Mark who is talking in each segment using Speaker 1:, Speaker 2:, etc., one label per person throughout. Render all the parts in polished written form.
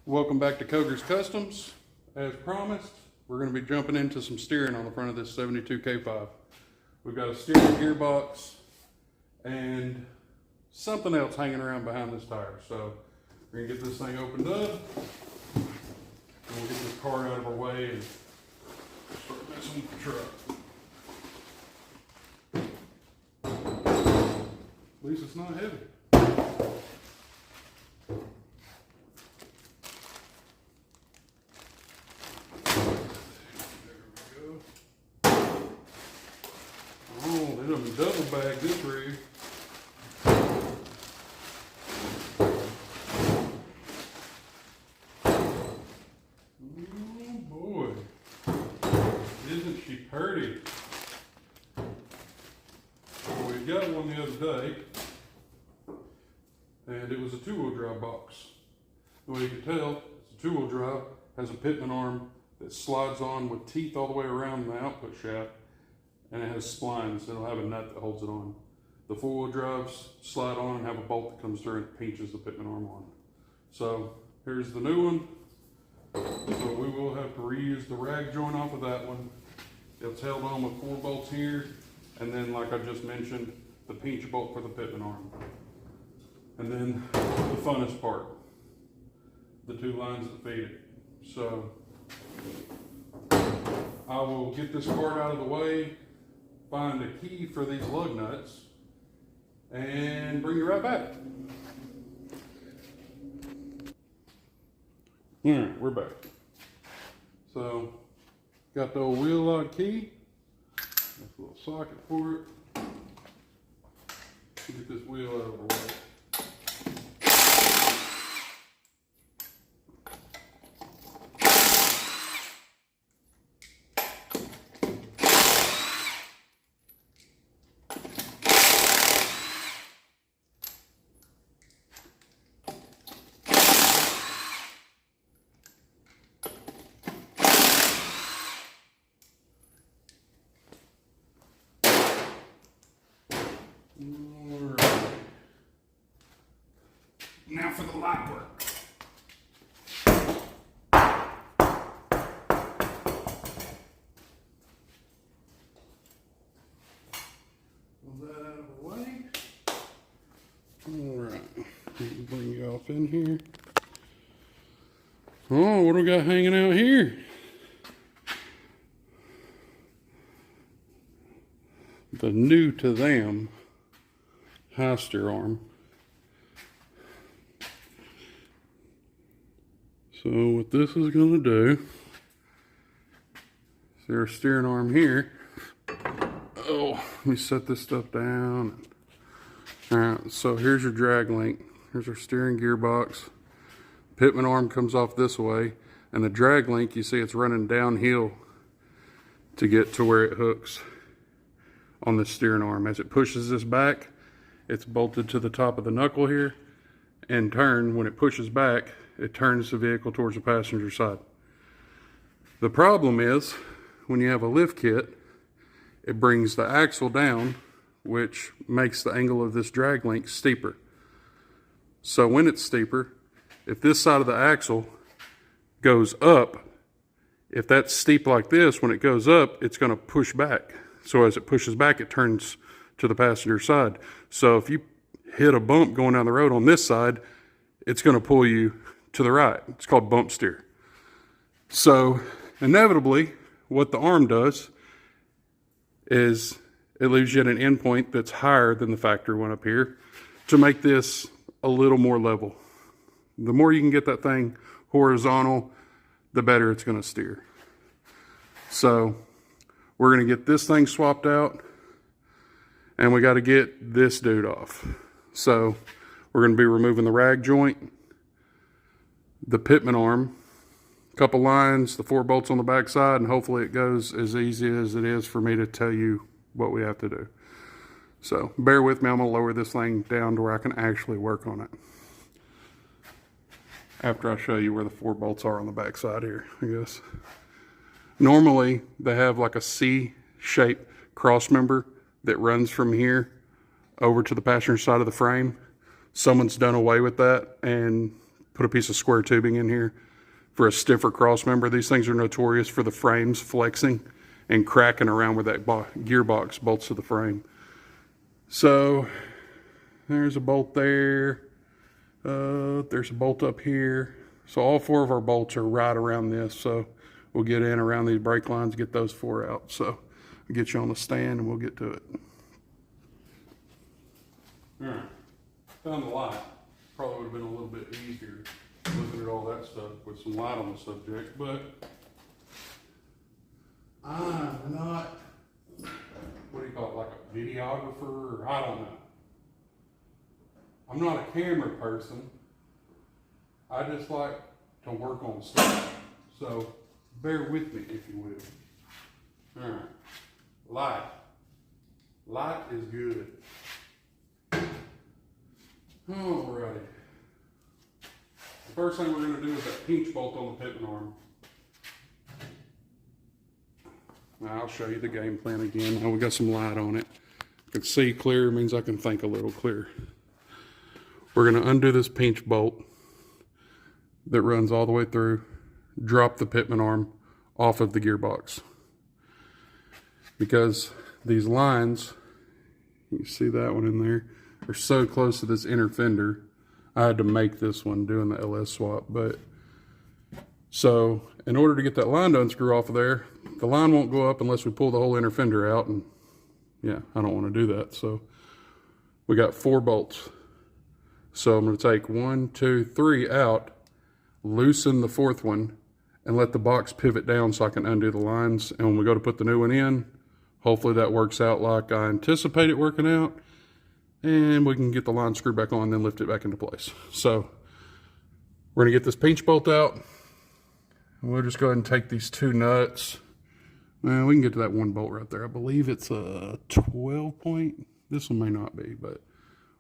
Speaker 1: Welcome back to Coger's Customs. As promised, we're going to be jumping into some steering on the front of this 72 K5. We've got a steering gearbox and something else hanging around behind this tire. So we're going to get this thing opened up and we'll get this car out of our way and start messing with the truck. At least it's not heavy. Double bag this rig. Oh boy, isn't she pretty? Well, we got one the other day, and it was a two-wheel drive box. The way you can tell, it's a two-wheel drive, has a pitman arm that slides on with teeth all the way around the output shaft. And it has splines. It'll have a nut that holds it on. The four-wheel drives slide on and have a bolt that comes through and pinches the pitman arm on. So here's the new one. So we will have to reuse the rag joint off of that one. It's held on with 4 bolts here, and then, like I just mentioned, the pinch bolt for the pitman arm. And then the funnest part, the 2 lines that feed it. So I will get this part out of the way, find a key for these lug nuts, and bring you right back. All right, we're back. So, got the old wheel log key. That's a little socket for it. Get this wheel out of the way. Alright. Now for the light work. Pull that out of the way. Alright. Bring you off in here. Oh, what do we got hanging out here? The new to them high steer arm. So what this is going to do, is there's a steering arm here. Oh, let me set this stuff down. Alright, so here's your drag link. Here's our steering gearbox. Pitman arm comes off this way, and the drag link, you see it's running downhill to get to where it hooks on the steering arm. As it pushes this back, it's bolted to the top of the knuckle here, and when it pushes back, it turns the vehicle towards the passenger side. The problem is, when you have a lift kit, it brings the axle down, which makes the angle of this drag link steeper. So when it's steeper, if this side of the axle goes up, if that's steep like this, when it goes up, it's going to push back. So as it pushes back, it turns to the passenger side. So if you hit a bump going down the road on this side, it's going to pull you to the right. It's called bump steer. So inevitably, what the arm does is it leaves you at an endpoint that's higher than the factory one up here to make this a little more level. The more you can get that thing horizontal, the better it's going to steer. So we're going to get this thing swapped out, and we got to get this dude off. So we're going to be removing the rag joint, the pitman arm, a couple lines, the 4 bolts on the back side, and hopefully it goes as easy as it is for me to tell you what we have to do. So bear with me, I'm going to lower this thing down to where I can actually work on it after I show you where the 4 bolts are on the back side here, I guess. Normally, they have like a C-shaped cross member that runs from here over to the passenger side of the frame. Someone's done away with that and put a piece of square tubing in here for a stiffer cross member. These things are notorious for the frames flexing and cracking around where that gearbox bolts to the frame. So there's a bolt there. There's a bolt up here. So all 4 of our bolts are right around this. So we'll get in around these brake lines, get those 4 out. So I'll get you on the stand and we'll get to it. All right, found the light. Probably would have been a little bit easier looking at all that stuff with some light on the subject, but I'm not, what do you call it, like a videographer, or I don't know. I'm not a camera person. I just like to work on stuff. So bear with me, if you will. All right, light. Light is good. Alrighty. The first thing we're going to do is that pinch bolt on the pitman arm. Now I'll show you the game plan again. Now we got some light on it. I can see clear, means I can think a little clear. We're going to undo this pinch bolt that runs all the way through, drop the pitman arm off of the gearbox. Because these lines, you see that one in there, are so close to this inner fender. I had to make this one doing the LS swap, but so in order to get that line to unscrew off of there, the line won't go up unless we pull the whole inner fender out, and yeah, I don't want to do that. So we got 4 bolts. So I'm going to take 1, 2, 3 out, loosen the 4th one, and let the box pivot down so I can undo the lines. And when we go to put the new one in, hopefully that works out like I anticipate it working out. And we can get the line screwed back on, then lift it back into place. So we're gonna get this pinch bolt out. And we'll just go ahead and take these 2 nuts. Well, we can get to that 1 bolt right there. I believe it's a 12 point. This one may not be, but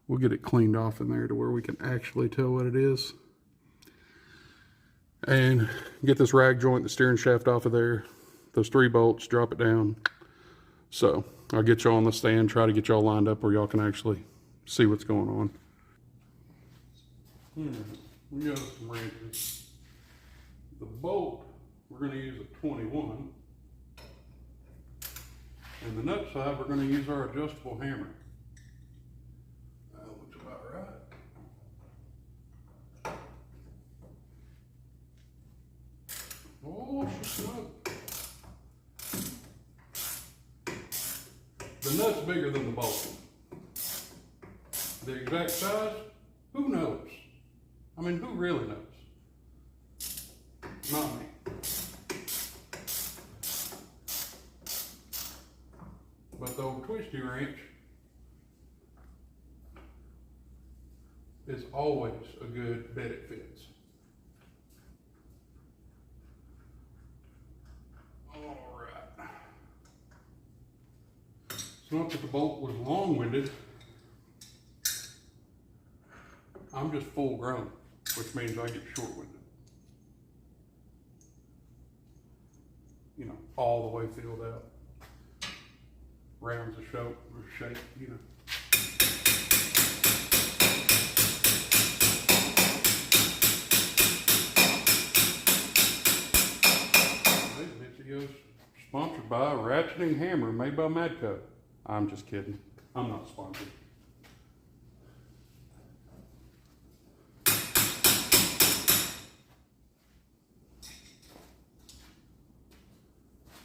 Speaker 1: we'll get it cleaned off in there to where we can actually tell what it is. And get this rag joint, the steering shaft off of there. Those 3 bolts, drop it down. So I'll get y'all on the stand, try to get y'all lined up where y'all can actually see what's going on. We got some wrenches. The bolt, we're going to use a 21. And the nut side, we're going to use our adjustable hammer. That looks about right. Oh, she's up. The nut's bigger than the bolt. The exact size, who knows? I mean, who really knows? Not me. But the old twisty wrench is always a good bet it fits. Not that the bolt was long-winded. I'm just full grown, which means I get short-winded. You know, all the way filled out. Rounds of shape, you know. This video is sponsored by a ratcheting hammer made by Madco. I'm just kidding. I'm not sponsored.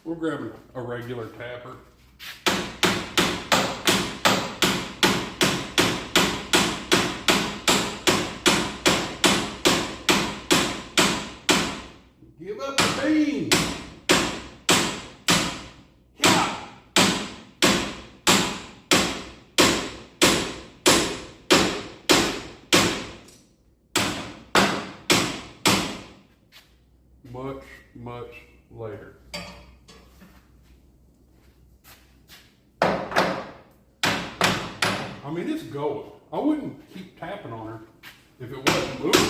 Speaker 1: We're grabbing a regular tapper. Give up the beans. Much later. I mean, it's going. I wouldn't keep tapping on her if it wasn't moving.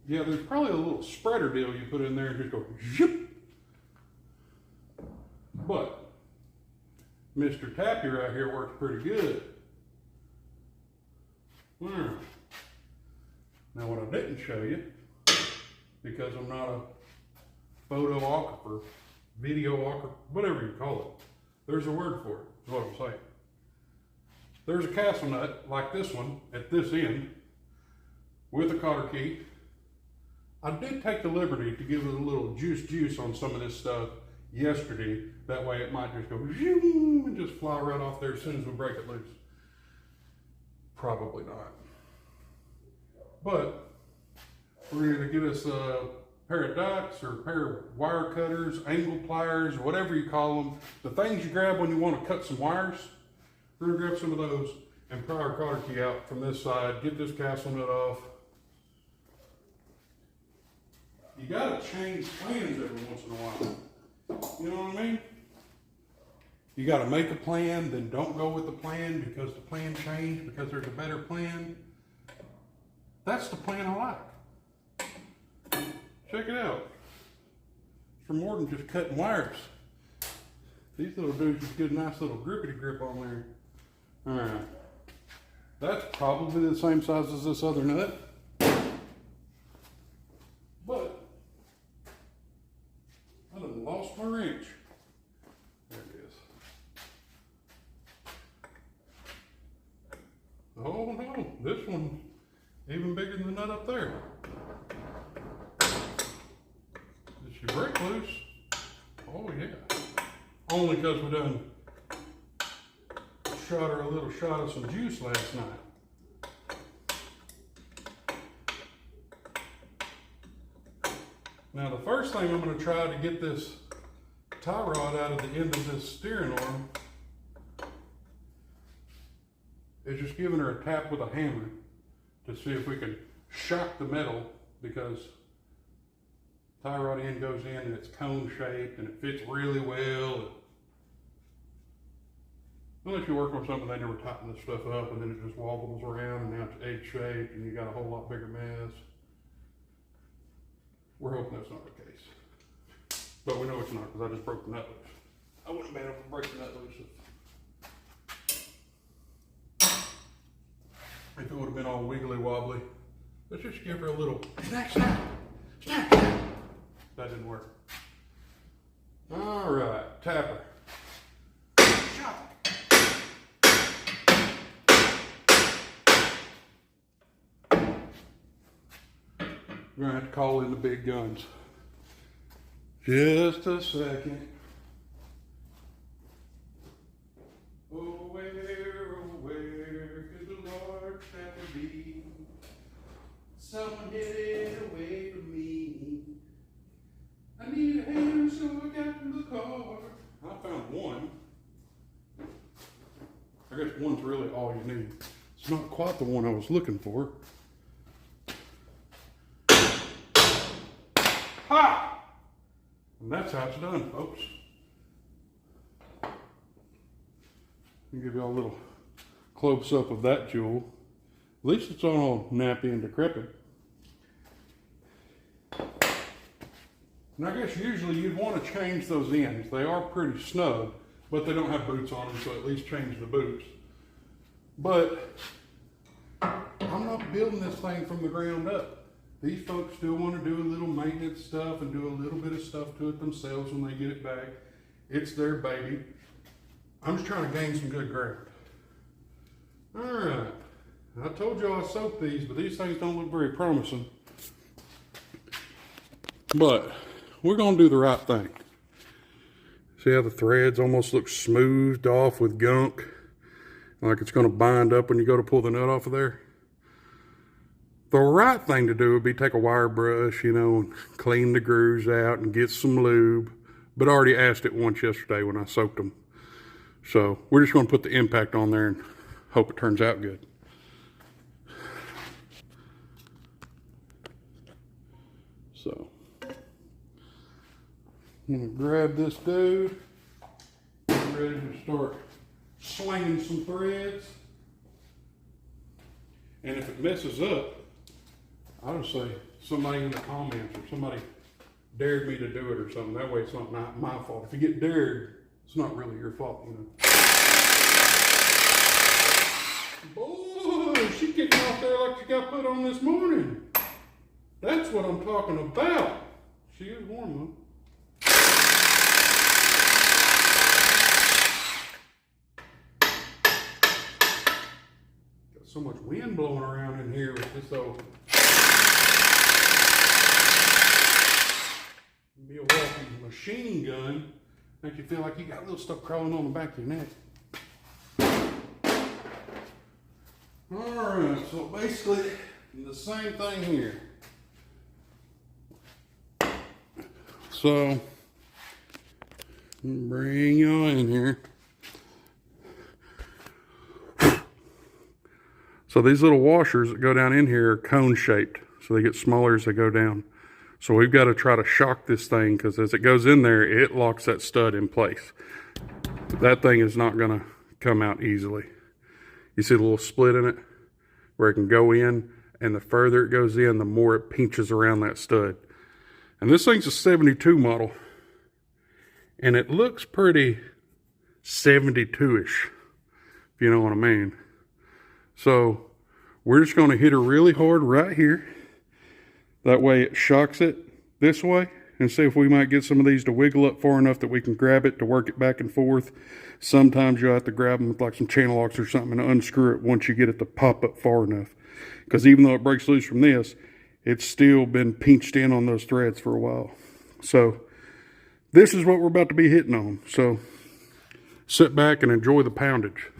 Speaker 1: Yeah, there's probably a little spreader deal you put in there and just go zip. Mr. Tappy right here works pretty good. Now what I didn't show you, because I'm not a photoographer, videographer, whatever you call it. There's a word for it, is what I'm saying. There's a castle nut like this one at this end with a cotter key. I did take the liberty to give it a little juice on some of this stuff yesterday. That way it might just go zoom and just fly right off there as soon as we break it loose. Probably not. But we're going to get us a pair of ducks or a pair of wire cutters, angle pliers, whatever you call them. The things you grab when you want to cut some wires. We're going to grab some of those and pry our cotter key out from this side, get this castle nut off. You got to change plans every once in a while. You know what I mean? You got to make a plan, then don't go with the plan because the plan changed because there's a better plan. That's the plan I like. Check it out. It's for more than just cutting wires. These little dudes just get a nice little grippity grip on there. All right. That's probably the same size as this other nut. But I done lost my wrench. There it is. Oh no, this one's even bigger than the nut up there. Did she break loose? Oh yeah. Only because we done shot her a little shot of some juice last night. Now the first thing I'm going to try to get this tie rod out of the end of this steering arm is just giving her a tap with a hammer to see if we can shock the metal, because tie rod end goes in and it's cone shaped and it fits really well. Unless you work on something, they never tighten this stuff up and then it just wobbles around and now it's egg shaped and you got a whole lot bigger mess. We're hoping that's not the case. But we know it's not because I just broke the nut loose. I wouldn't have been able to break the nut loose if it would have been all wiggly wobbly. Let's just give her a little snap. That didn't work. All right, tap her. We're gonna have to call in the big guns. Just a second. Oh, where could the Lord have to be? Someone get it away from me. I need a hand, so I got in the car. I found one. I guess one's really all you need. It's not quite the one I was looking for. Ha! And that's how it's done, folks. I'll give you all a little close up of that jewel. At least it's all nappy and decrepit. And I guess usually you'd want to change those ends. They are pretty snug, but they don't have boots on them, so at least change the boots. But I'm not building this thing from the ground up. These folks still want to do a little maintenance stuff and do a little bit of stuff to it themselves when they get it back. It's their baby. I'm just trying to gain some good ground. All right. I told you I soaked these, but these things don't look very promising. But we're going to do the right thing. See how the threads almost look smoothed off with gunk? Like it's going to bind up when you go to pull the nut off of there. The right thing to do would be take a wire brush, you know, and clean the grooves out and get some lube. But I already asked it once yesterday when I soaked them. So we're just going to put the impact on there and hope it turns out good. So I'm going to grab this dude. Get ready to start slinging some threads. And if it messes up, I would say somebody in the comments or somebody dared me to do it or something. That way it's not my fault. If you get dared, It's not really your fault, you know. Boy, she getting off there like she got put on this morning. That's what I'm talking about. She is warm though. Got so much wind blowing around in here with this old Milwaukee machine gun. Make you feel like you got little stuff crawling on the back of your neck. Alright, so basically the same thing here. So, bring y'all in here. So these little washers that go down in here are cone shaped. So they get smaller as they go down. So we've got to try to shock this thing because as it goes in there, it locks that stud in place. That thing is not going to come out easily. You see the little split in it where it can go in, and the further it goes in, the more it pinches around that stud. And this thing's a 72 model, and it looks pretty 72-ish, if you know what I mean. So we're just going to hit her really hard right here. That way it shocks it this way, and see if we might get some of these to wiggle up far enough that we can grab it to work it back and forth. Sometimes you'll have to grab them with like some channel locks or something and unscrew it once you get it to pop up far enough. Because even though it breaks loose from this, it's still been pinched in on those threads for a while. So this is what we're about to be hitting on. So sit back and enjoy the poundage.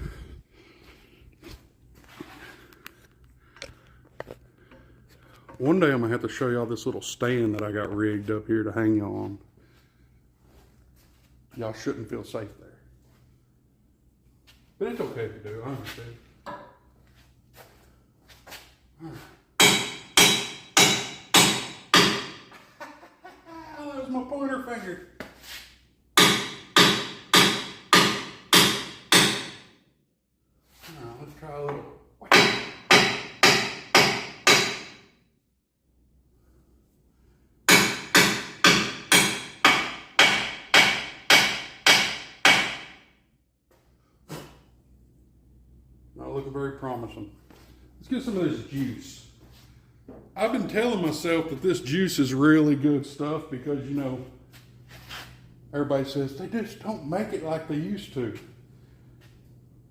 Speaker 1: One day I'm going to have to show y'all this little stand that I got rigged up here to hang y'all on. Y'all shouldn't feel safe there. But it's okay if you do, I understand. All right. Oh, that was my pointer finger. All right, let's try a little. Not looking very promising. Let's get some of this juice. I've been telling myself that this juice is really good stuff because, you know, everybody says they just don't make it like they used to.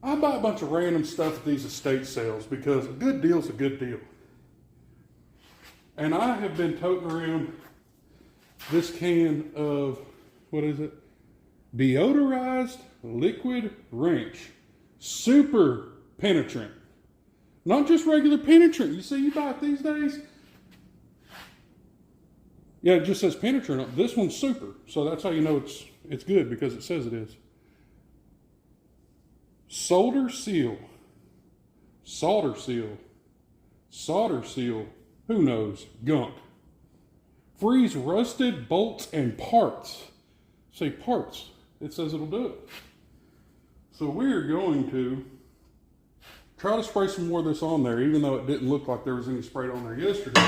Speaker 1: I buy a bunch of random stuff at these estate sales because a good deal's a good deal. And I have been toting around this can of, what is it? Deodorized liquid wrench. Super penetrant. Not just regular penetrant. You see, you buy it these days. Yeah, it just says penetrant. This one's super. So that's how you know it's good, because it says it is. Solder seal. Solder seal. Solder seal. Who knows? Gunk. Freeze rusted bolts and parts. Say parts. It says it'll do it. So we're going to try to spray some more of this on there, even though it didn't look like there was any sprayed on there yesterday.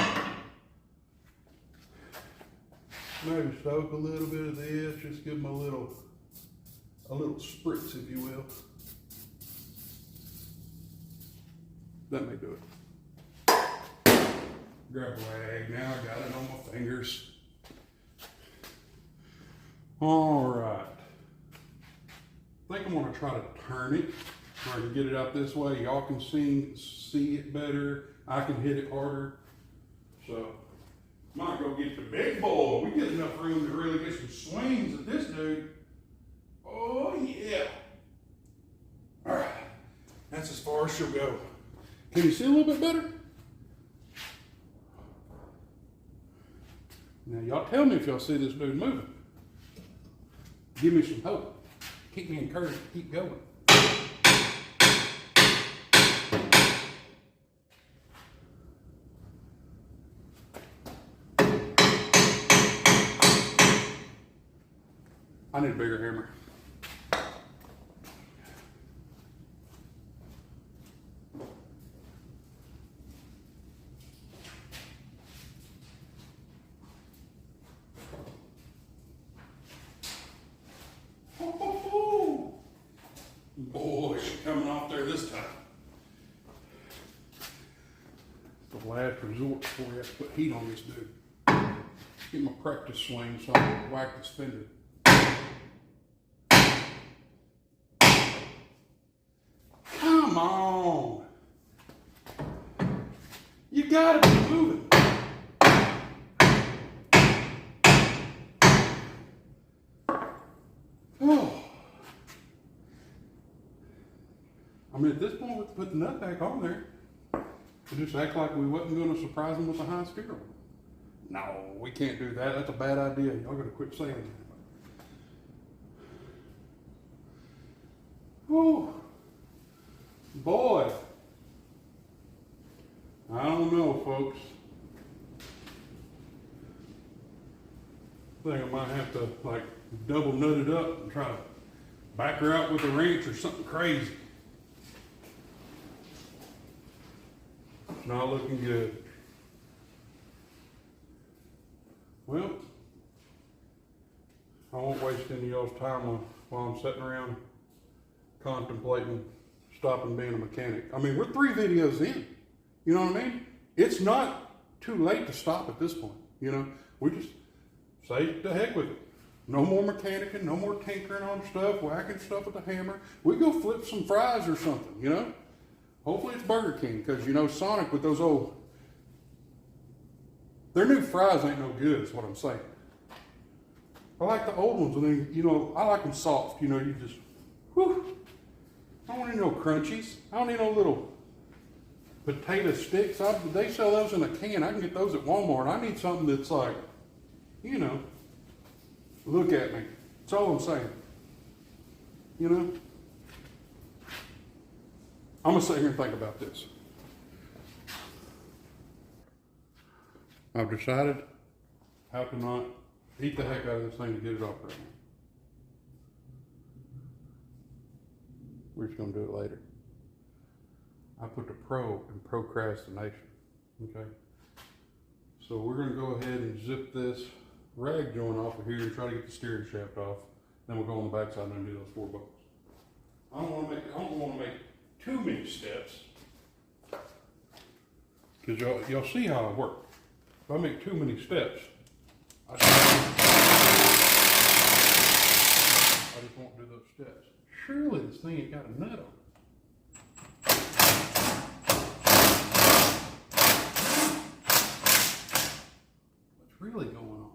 Speaker 1: Maybe soak a little bit of this, just give them a little spritz, if you will. That may do it. Grab a rag, now I got it on my fingers. All right. I think I'm gonna try to turn it where I can get it out this way. Y'all can see it better. I can hit it harder. So, might go get the big boy. We get enough room to really get some swings at this dude. Oh yeah. All right, that's as far as she'll go. Can you see a little bit better? Now y'all tell me if y'all see this dude moving. Give me some hope. Keep me encouraged to keep going. I need a bigger hammer. last resort before we have to put heat on this dude. Get my practice swing so I can whack this fender. Come on. You gotta be moving. Oh. I mean, at this point, we put the nut back on there. We just act like we wasn't going to surprise them with a high steer. No, we can't do that. That's a bad idea. Y'all got to quit saying that. Oh, boy. I don't know, folks. I think I might have to, like, double nut it up and try to back her out with a wrench or something crazy. It's not looking good. Well, I won't waste any of y'all's time while I'm sitting around contemplating stopping being a mechanic. I mean, we're 3 videos in. You know what I mean? It's not too late to stop at this point. You know, we just say to heck with it. No more mechanicking, no more tinkering on stuff, whacking stuff with the hammer. We go flip some fries or something, you know? Hopefully it's Burger King, because, you know, Sonic with those old... Their new fries ain't no good, is what I'm saying. I like the old ones, and then, you know, I like them soft. You know, you just... Whew. I don't need no crunchies. I don't need no little potato sticks. They sell those in a can. I can get those at Walmart. I need something that's like, you know... Look at me. That's all I'm saying. You know? I'm going to sit here and think about this. I've decided how to not eat the heck out of this thing to get it operating. We're just going to do it later. I put the pro in procrastination. Okay? So we're going to go ahead and zip this rag joint off of here and try to get the steering shaft off. Then we'll go on the back side and do those 4 bolts. I don't want to make too many steps, because y'all see how I work. If I make too many steps, I just won't do those steps. Surely this thing ain't got a nut on it. What's really going on?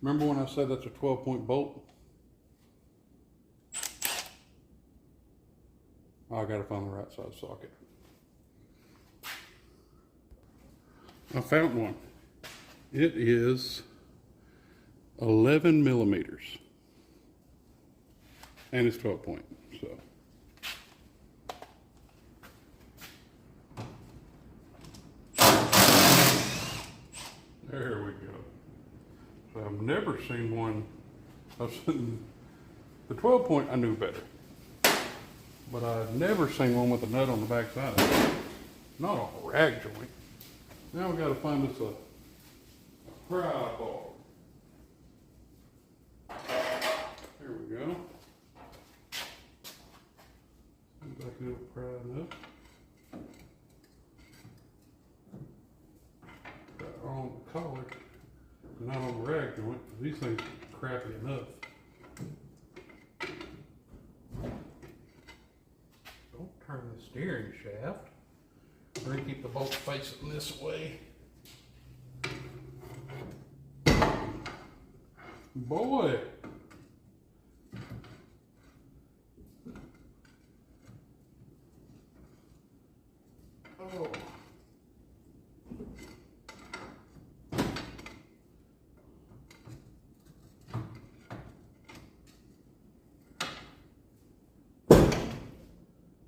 Speaker 1: Remember when I said that's a 12-point bolt? Oh, I gotta find the right size socket. I found one. It is 11 millimeters. And it's 12 point, so. There we go. So I've never seen one. The 12 point I knew better, but I've never seen one with a nut on the back side. Not a rag joint. Now we got to find us a pry bar. Here we go. Seems like it'll pry enough. Got it on the collar, not on the rag joint, because these things are crappy enough. Don't turn the steering shaft. We're going to keep the bolt facing this way. Boy! Oh.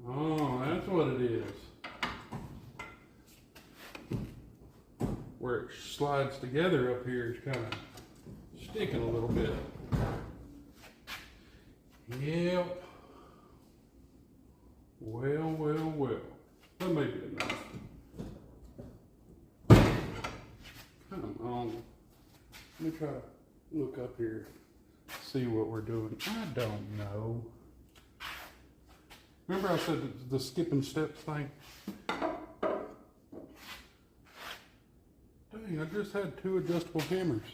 Speaker 1: Oh, that's what it is. Where it slides together up here is kind of sticking a little bit. Yep. Well, well, well. That may be enough. Come on. Let me try to look up here, see what we're doing. I don't know. Remember I said the skipping steps thing? Dang, I just had 2 adjustable hammers.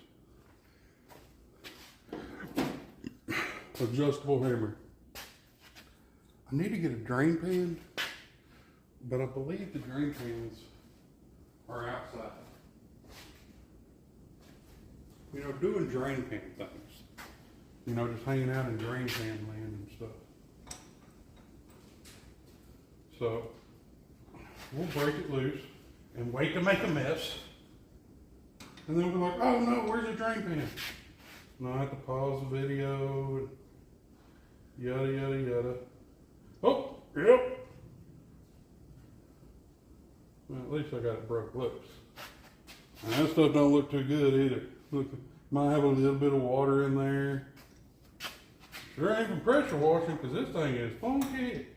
Speaker 1: Adjustable hammer. I need to get a drain pan, but I believe the drain pans are outside. You know, doing drain pan things. You know, just hanging out in drain pan land and stuff. So, we'll break it loose and wait to make a mess. And then we'll be like, oh no, where's the drain pan? And I have to pause the video and yada, yada, yada. Oh, yep. Well, at least I got it broke loose. And that stuff don't look too good either. Look, might have a little bit of water in there. Sure ain't from pressure washing, because this thing is funky.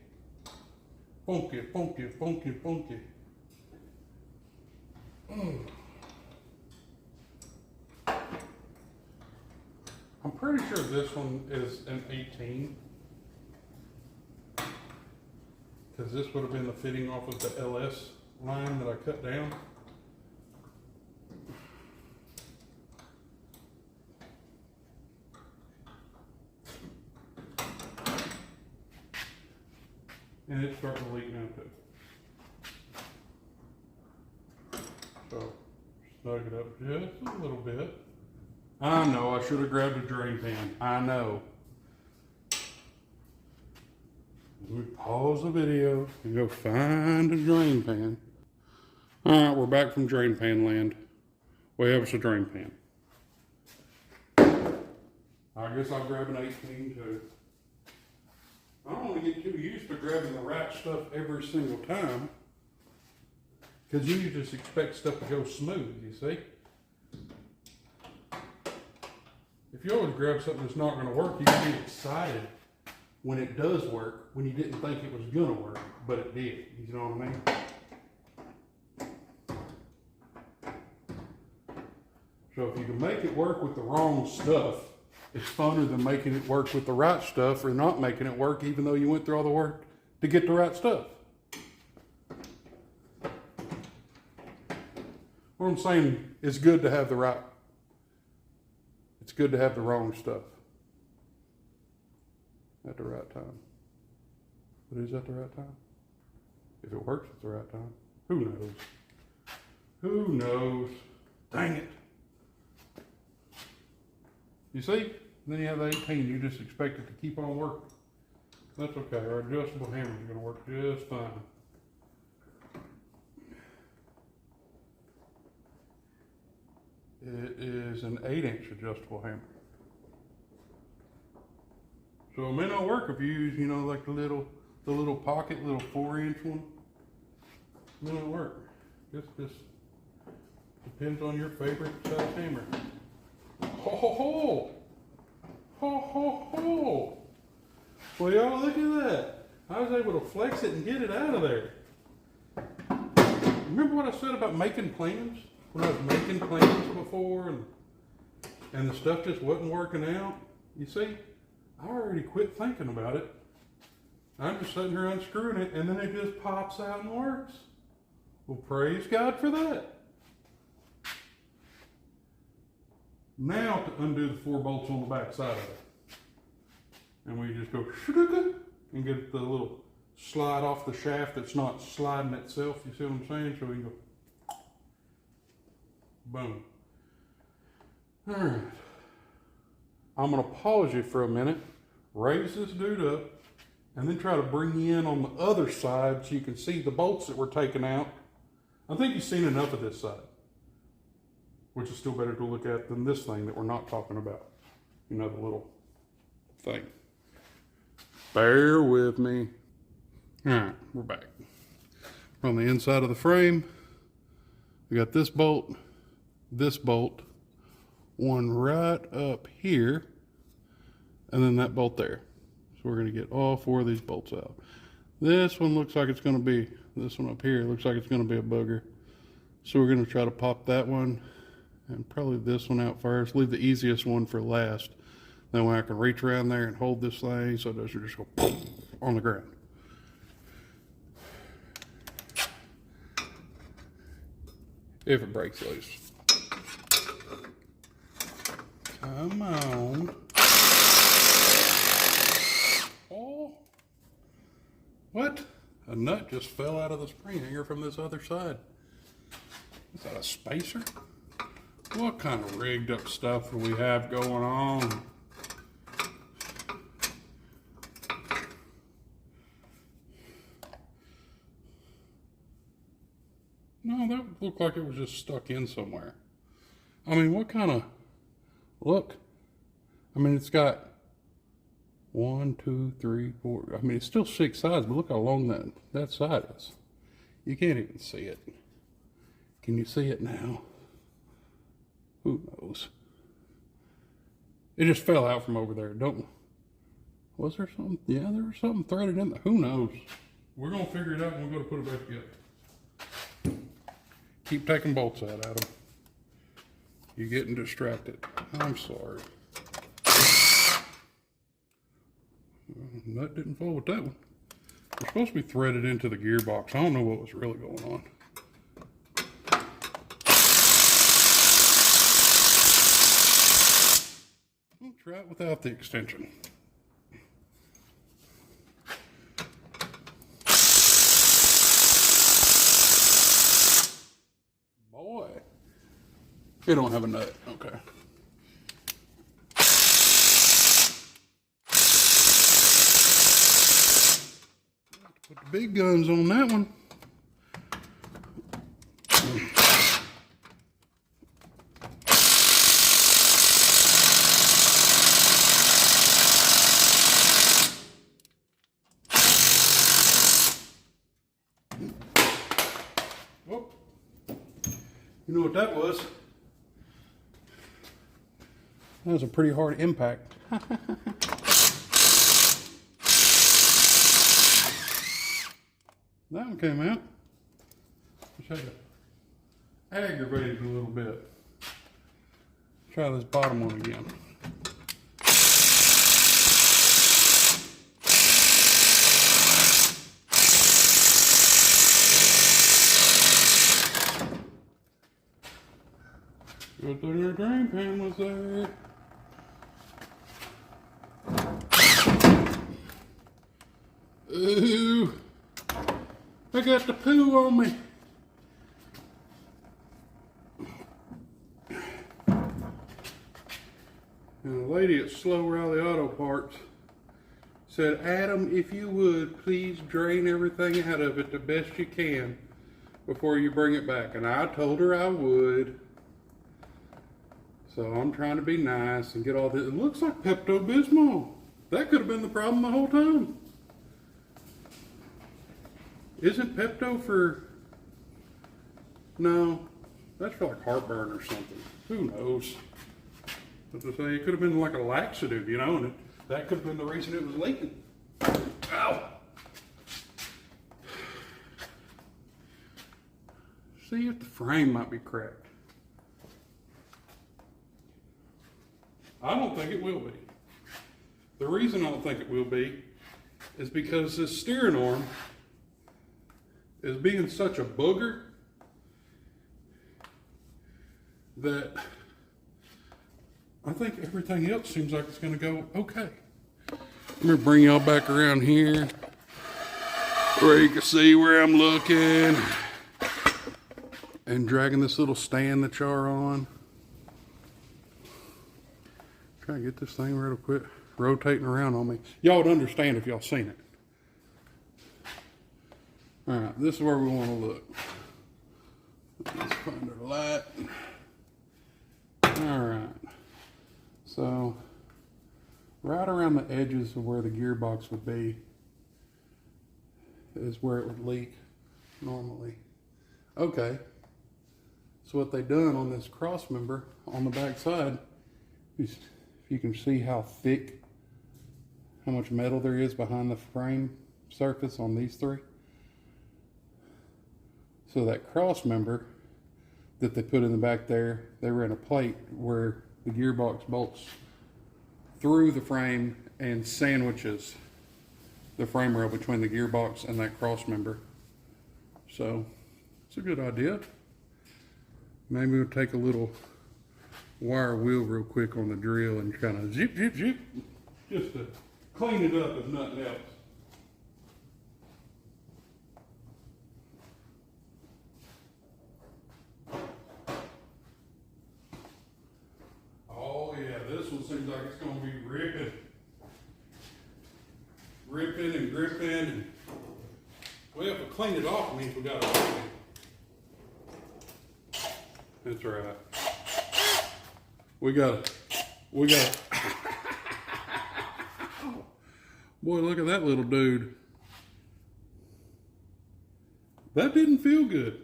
Speaker 1: Funky, funky, funky, funky. I'm pretty sure this one is an 18. Because this would have been the fitting off of the LS line that I cut down. And it's starting to leak now too. So, snug it up just a little bit. I know, I should have grabbed a drain pan. I know. We pause the video and go find a drain pan. Alright, we're back from drain pan land. We have us a drain pan. I guess I'll grab an 18 too. I don't want to get too used to grabbing the right stuff every single time. Because you just expect stuff to go smooth, you see. If you always grab something that's not going to work, you can be excited when it does work, when you didn't think it was going to work, but it did. You know what I mean? So if you can make it work with the wrong stuff, it's funner than making it work with the right stuff or not making it work even though you went through all the work to get the right stuff. What I'm saying, it's good to have the right, it's good to have the wrong stuff at the right time. But is that the right time? If it works, it's the right time. Who knows? Who knows? Dang it. You see? Then you have the 18, you just expect it to keep on working. That's okay, our adjustable hammers are going to work just fine. It is an 8-inch adjustable hammer. So it may not work if you use, you know, like the little pocket, little 4-inch one. It may not work. Just depends on your favorite size hammer. Ho ho ho! Ho ho ho! Well, y'all, look at that. I was able to flex it and get it out of there. Remember what I said about making plans? When I was making plans before and the stuff just wasn't working out? You see, I already quit thinking about it. I'm just sitting here unscrewing it and then it just pops out and works. Well, praise God for that. Now to undo the 4 bolts on the back side of it. And we just go and get the little slide off the shaft that's not sliding itself. You see what I'm saying? So we can go boom. All right. I'm going to pause you for a minute, raise this dude up, and then try to bring you in on the other side so you can see the bolts that were taken out. I think you've seen enough of this side, which is still better to look at than this thing that we're not talking about. You know, the little thing. Bear with me. All right, we're back. We're on the inside of the frame. We got this bolt, one right up here, and then that bolt there. So we're going to get all 4 of these bolts out. This one looks like it's going to be, this one up here looks like it's going to be a booger. So we're going to try to pop that one and probably this one out first. Leave the easiest one for last. That way I can reach around there and hold this thing so it doesn't just go on the ground. if it breaks loose. Come on. Oh, what? A nut just fell out of the spring hanger from this other side. Is that a spacer? What kind of rigged up stuff do we have going on? No, that looked like it was just stuck in somewhere. I mean, what kind of, look. I mean, it's got 1, 2, 3, 4. I mean, it's still 6 sides, but look how long that side is. You can't even see it. Can you see it now? Who knows? It just fell out from over there. Was there something? Yeah, there was something threaded in there. Who knows? We're going to figure it out when we go to put it back together. Keep taking bolts out, Adam. You're getting distracted. I'm sorry. Nut didn't fall with that one. They're supposed to be threaded into the gearbox. I don't know what was really going on. I'll try it without the extension. Boy, it don't have a nut. Okay. Put the big guns on that one. Whoop. You know what that was? That was a pretty hard impact. That one came out. Just had to aggravate it a little bit. Try this bottom one again. Good thing our drain pan was there. Ooh. I got the poo on me. And a lady at Slow Rally Auto Parts said, Adam, if you would, please drain everything out of it the best you can before you bring it back. And I told her I would. So I'm trying to be nice and get all this. It looks like Pepto-Bismol. That could have been the problem the whole time. Isn't Pepto for... No, that's for like heartburn or something. Who knows? But to say, it could have been like a laxative, you know, and that could have been the reason it was leaking. Ow! See if the frame might be cracked. I don't think it will be. The reason I don't think it will be is because this steering arm is being such a booger that I think everything else seems like it's going to go okay. Let me bring y'all back around here where you can see where I'm looking and dragging this little stand that y'all are on. Try to get this thing real quick rotating around on me. Y'all would understand if y'all seen it. All right, this is where we want to look. Let's find our light. All right. So, right around the edges of where the gearbox would be is where it would leak normally. Okay. So what they've done on this cross member on the back side is, if you can see how thick, how much metal there is behind the frame surface on these three. So that cross member that they put in the back there, they ran a plate where the gearbox bolts through the frame and sandwiches the frame rail between the gearbox and that cross member. So it's a good idea. Maybe we'll take a little wire wheel real quick on the drill and kind of zip, zip, zip, just to clean it up if nothing else. Oh yeah, this one seems like it's going to be ripping. Ripping and gripping. And, well, if we clean it off, it means we got to clean it. That's right. We got. Boy, look at that little dude. That didn't feel good.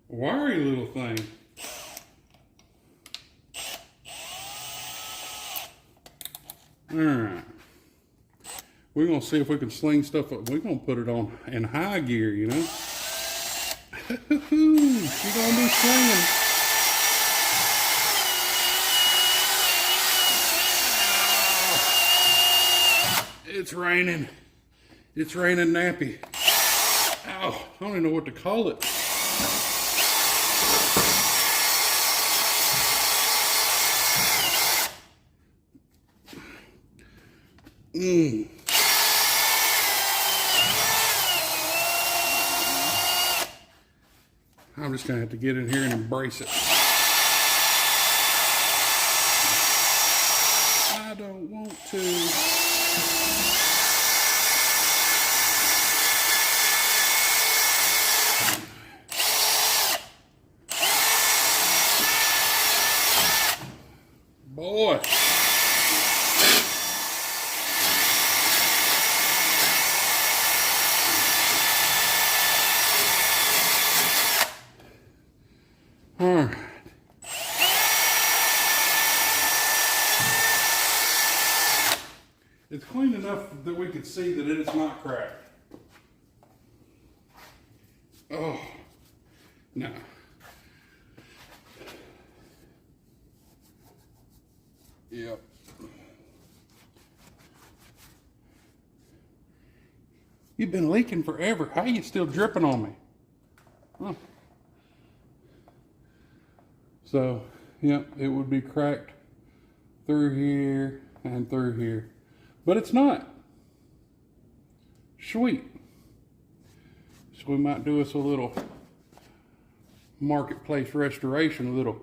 Speaker 1: Wiry little thing. All right. We're going to see if we can sling stuff up. We're going to put it on in high gear, you know. She's going to be slinging. It's raining. It's raining nappy. Ow, I don't even know what to call it. I'm just going to have to get in here and embrace it. I don't want to. Boy. All right. It's clean enough that we could see that it's not cracked. Oh, no. Yep. You've been leaking forever. How are you still dripping on me? Huh. So, yep, it would be cracked through here and through here. But it's not. Sweet. So we might do us a little marketplace restoration, a little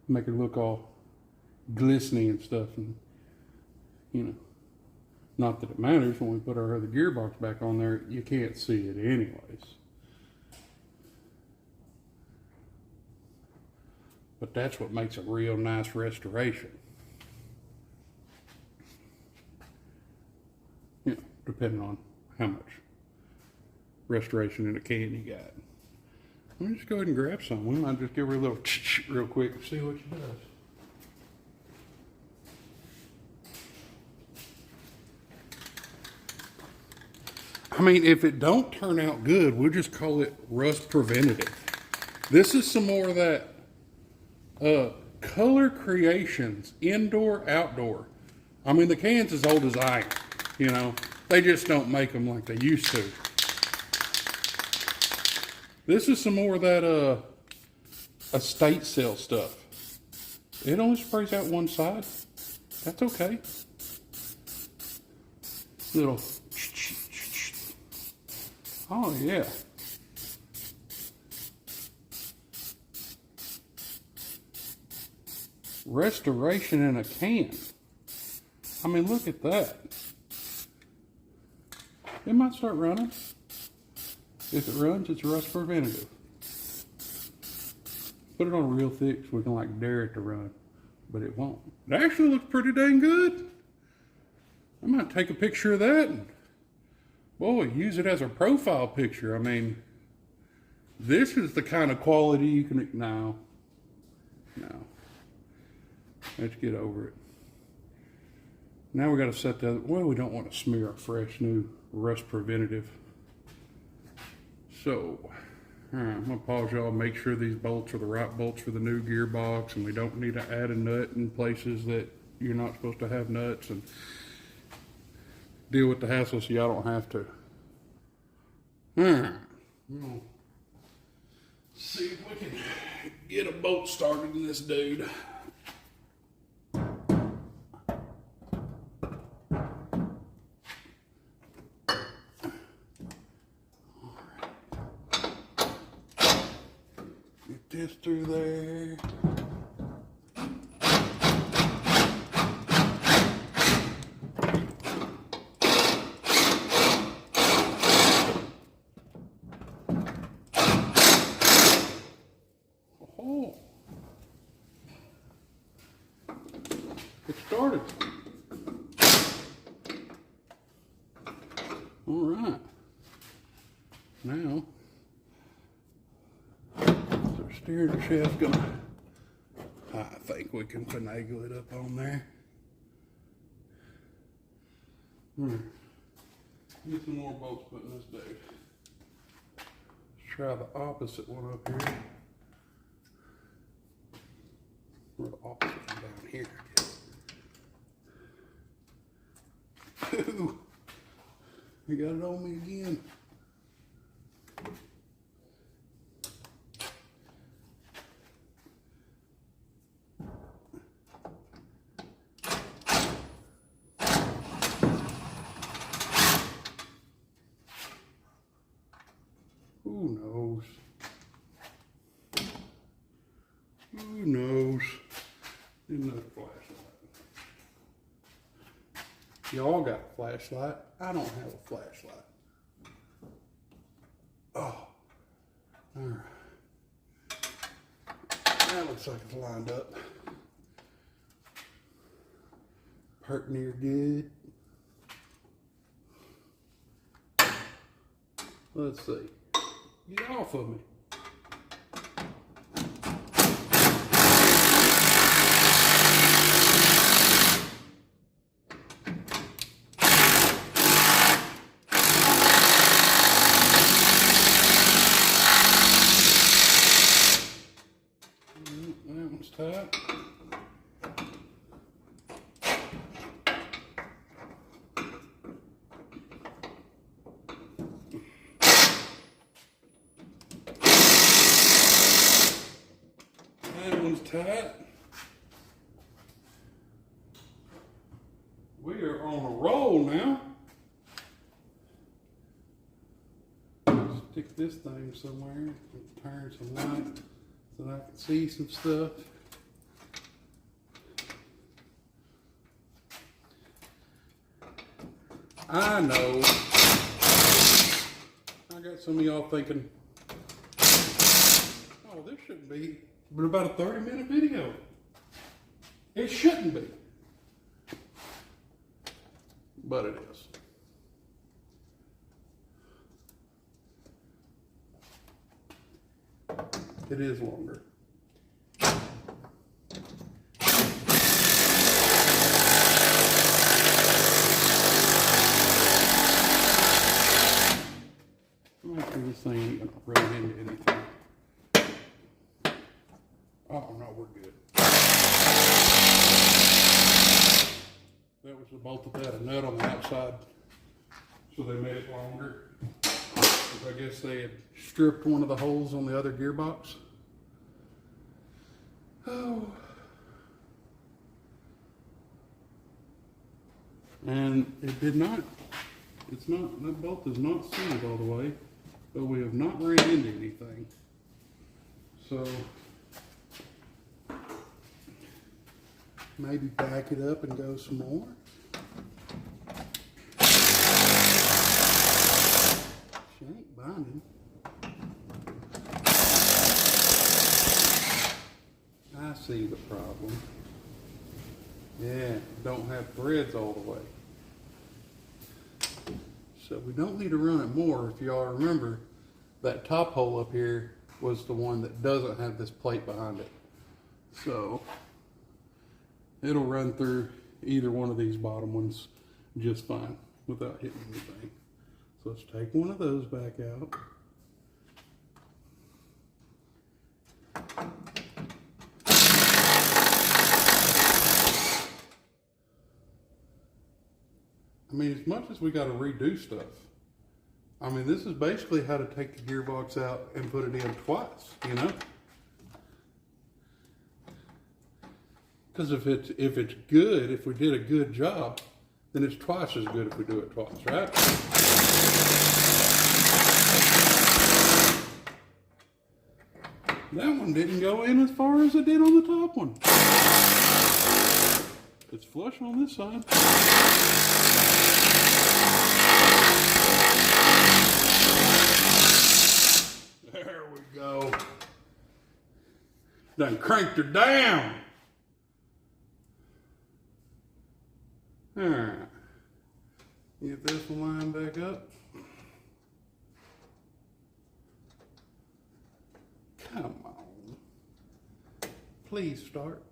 Speaker 1: make it look all glistening and stuff. And, you know, not that it matters when we put our other gearbox back on there, you can't see it anyways. But that's what makes a real nice restoration. You know, depending on how much restoration in a can you got. Let me just go ahead and grab some. We might just give her a little real quick and see what she does. I mean, if it don't turn out good, we'll just call it rust preventative. This is some more of that Color Creations, indoor, outdoor. I mean, the can's as old as I am, you know. They just don't make them like they used to. This is some more of that estate sale stuff. It only sprays out one side. That's okay. Little. Oh yeah. Restoration in a can. I mean, look at that. It might start running. If it runs, it's rust preventative. Put it on real thick so we can like dare it to run, but it won't. It actually looks pretty dang good. I might take a picture of that and, boy, use it as a profile picture. I mean, this is the kind of quality you can, no. Let's get over it. Now we got to set the other, well, we don't want to smear a fresh new rust preventative. So, all right, I'm going to pause y'all, make sure these bolts are the right bolts for the new gearbox, and we don't need to add a nut in places that you're not supposed to have nuts, and deal with the hassle so y'all don't have to. All right, We'll see if we can get a bolt started in this dude. Get this through there. Oh, it started. All right. Now, our steering shaft's gonna, I think we can finagle it up on there. Get some more bolts put in this dude. Let's try the opposite one up here. Or the opposite one down here, I guess. Ooh, we got it on me again. Who knows? Who knows? Another flashlight. Y'all got a flashlight. I don't have a flashlight. Oh. All right. That looks like it's lined up. Perk near good. Let's see. Get off of me. That one's tight. That one's tight. We are on a roll now. Stick this thing somewhere, turn some light so that I can see some stuff. I know. I got some of y'all thinking, oh, this shouldn't be but about a 30-minute video. It shouldn't be. But it is. It is longer. Make sure this thing ain't gonna run into anything. Oh no, we're good. That was the bolt that had a nut on the outside, so they made it longer. I guess they had stripped one of the holes on the other gearbox. Oh. And it did not, it's not, that bolt is not sealed all the way, but we have not ran into anything. So, maybe back it up and go some more. She ain't binding. I see the problem. Yeah, don't have threads all the way. So we don't need to run it more. If y'all remember, that top hole up here was the one that doesn't have this plate behind it. So it'll run through either one of these bottom ones just fine without hitting anything. So let's take one of those back out. I mean, as much as we got to redo stuff, I mean, this is basically how to take the gearbox out and put it in twice, you know? Because if it's good, if we did a good job, then it's twice as good if we do it twice, right? That one didn't go in as far as it did on the top one. It's flush on this side. There we go. Done cranked her down. Alright. Get this one lined back up. Come on. Please start.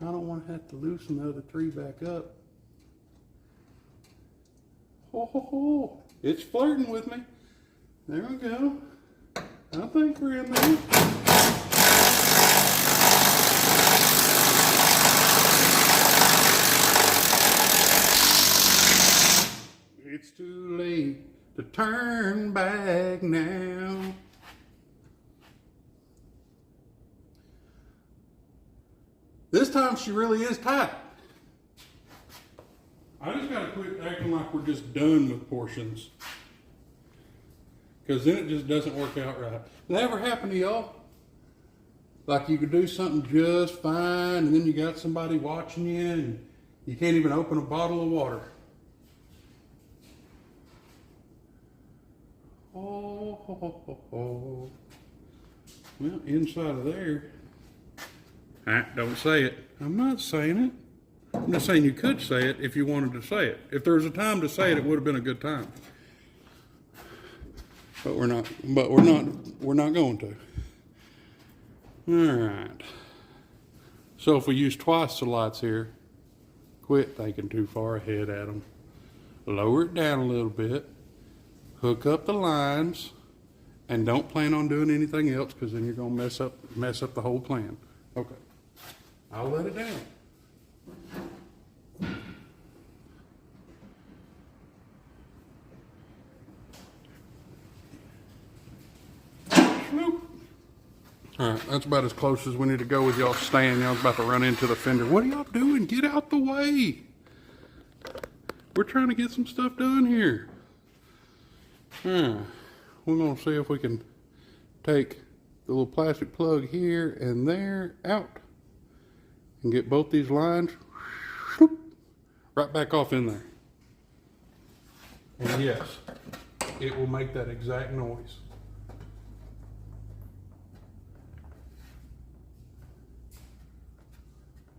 Speaker 1: I don't want to have to loosen the other three back up. Ho ho ho. It's flirting with me. There we go. I think we're in there. It's too late to turn back now. This time she really is tight. I just gotta quit acting like we're just done with portions. Because then it just doesn't work out right. That ever happen to y'all? Like you could do something just fine and then you got somebody watching you and you can't even open a bottle of water. Oh, ho, ho, ho, ho. Well, inside of there. Don't say it. I'm not saying it. I'm just saying you could say it if you wanted to say it. If there was a time to say it, it would have been a good time. But we're not. We're not going to. All right. So if we use twice the lights here, quit thinking too far ahead at them. Lower it down a little bit. Hook up the lines, and don't plan on doing anything else because then you're gonna mess up the whole plan. Okay. I'll let it down. All right, that's about as close as we need to go with y'all staying. Y'all's about to run into the fender. What are y'all doing? Get out the way. We're trying to get some stuff done here. We're gonna see if we can take the little plastic plug here and there out and get both these lines right back off in there. And yes, it will make that exact noise.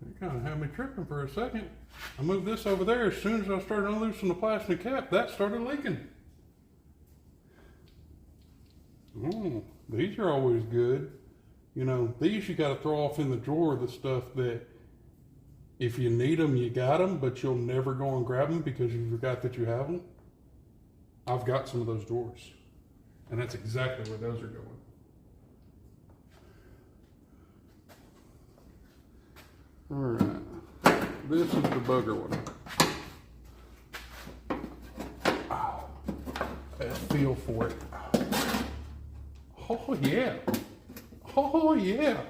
Speaker 1: It kind of had me tripping for a second. I moved this over there. As soon as I started unloosing the plastic cap, that started leaking. Oh, these are always good. You know, these you got to throw off in the drawer, the stuff that if you need them, you got them, but you'll never go and grab them because you forgot that you have them. I've got some of those drawers, and that's exactly where those are going. All right, this is the bugger one. Oh, let's feel for it. Oh yeah, oh yeah.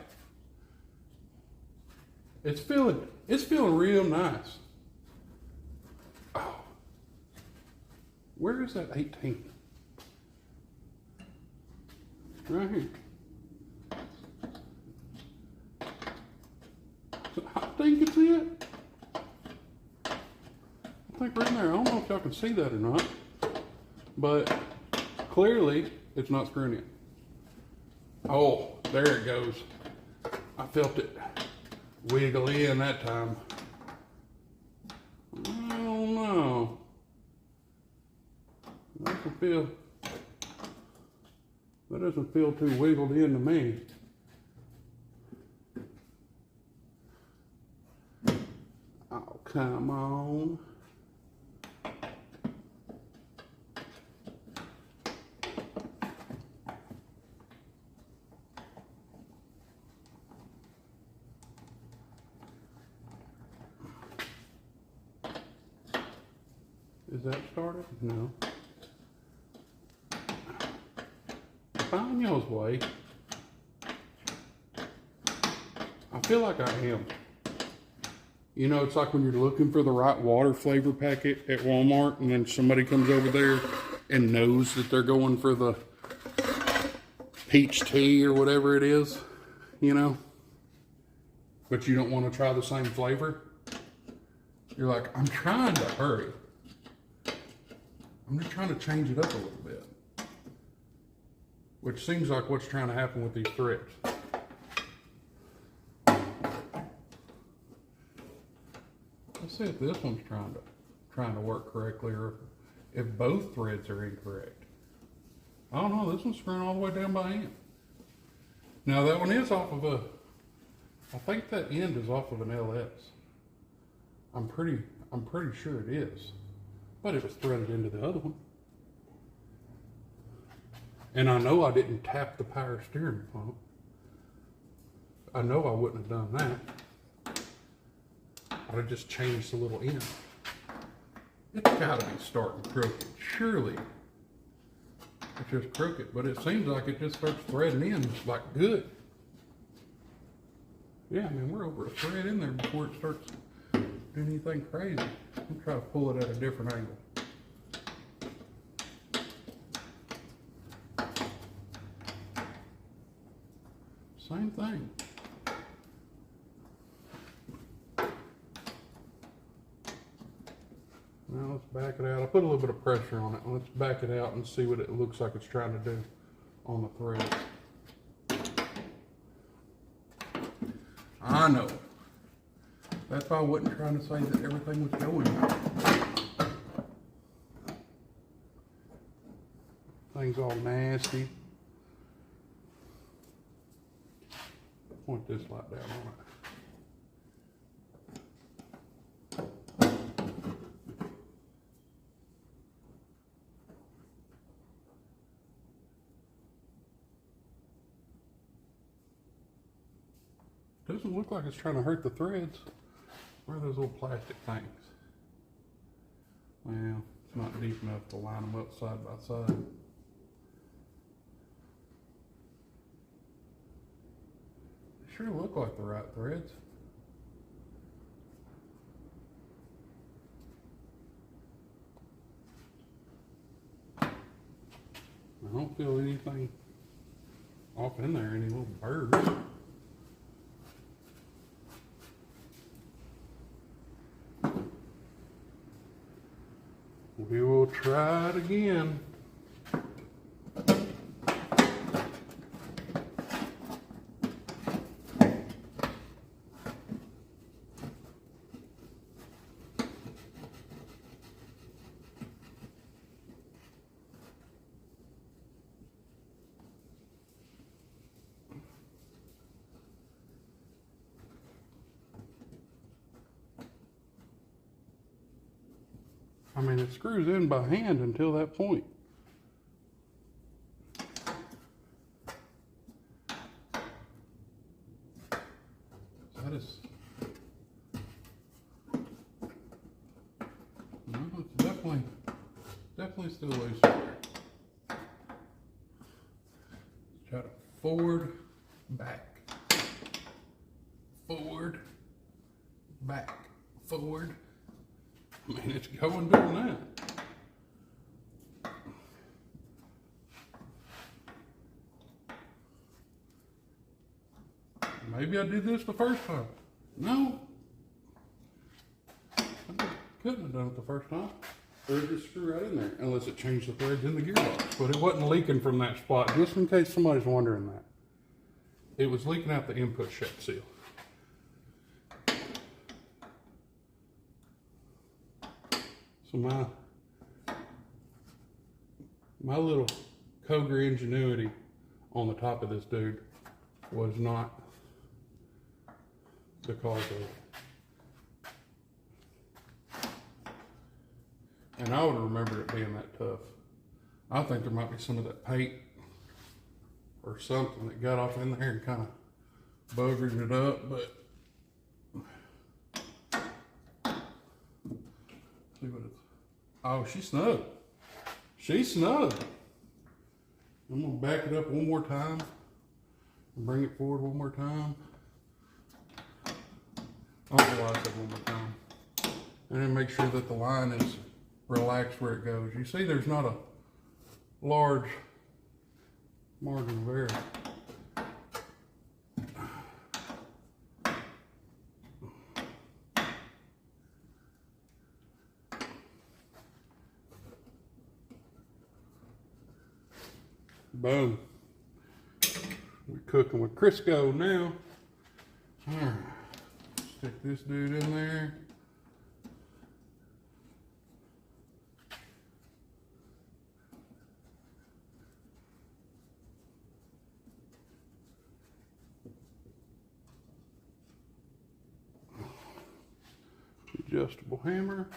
Speaker 1: It's feeling real nice. Oh, where is that 18? Right here. I think it's it. I think right in there. I don't know if y'all can see that or not, but clearly it's not screwing in. Oh, there it goes. I felt it wiggle in that time. I don't know. That doesn't feel too wiggled in to me. Oh, come on. Is that started? No. Danielle's way. I feel like I am. You know, it's like when you're looking for the right water flavor packet at Walmart, and then somebody comes over there and knows that they're going for the peach tea or whatever it is, you know, but you don't want to try the same flavor. You're like, I'm trying to hurry. I'm just trying to change it up a little bit, which seems like what's trying to happen with these threads. Let's see if this one's trying to work correctly, or if both threads are incorrect. I don't know. This one's screwing all the way down by hand. Now that one is off of I think that end is off of an LS. I'm pretty sure it is, but it was threaded into the other one. And I know I didn't tap the power steering pump. I know I wouldn't have done that. I'd have just changed the little end. It's gotta be starting crooked. Surely it's just crooked, but it seems like it just starts threading in like good. Yeah, I mean, we're over a thread in there before it starts doing anything crazy. I'm trying to pull it at a different angle. Same thing. Now let's back it out. I put a little bit of pressure on it. Let's back it out and see what it looks like it's trying to do on the thread. I know. That's why I wasn't trying to say that everything was going right. Things all nasty. Point this light down on it. Doesn't look like it's trying to hurt the threads. Where are those little plastic things? Well, it's not deep enough to line them up side by side. They sure look like the right threads. I don't feel anything off in there, any little burrs. We will try it again. I mean, it screws in by hand until that point. That is, no, it's definitely still loose there. Let's try to forward, back, forward, back, forward. I mean, it's going doing that. Maybe I did this the first time. No. I couldn't have done it the first time. Or it just screw right in there. Unless it changed the threads in the gearbox. But it wasn't leaking from that spot. Just in case somebody's wondering that. It was leaking out the input shaft seal. So my little Cobra ingenuity on the top of this dude was not the cause of it. And I would remember it being that tough. I think there might be some of that paint or something that got off in there and kind of buggered it up, but see what it's, oh, she's snug. She's snug. I'm gonna back it up one more time and bring it forward one more time. I don't know why I said one more time. And then make sure that the line is relaxed where it goes. You see there's not a large margin of error. Boom. We're cooking with Crisco now. All right. Stick this dude in there. Adjustable hammer.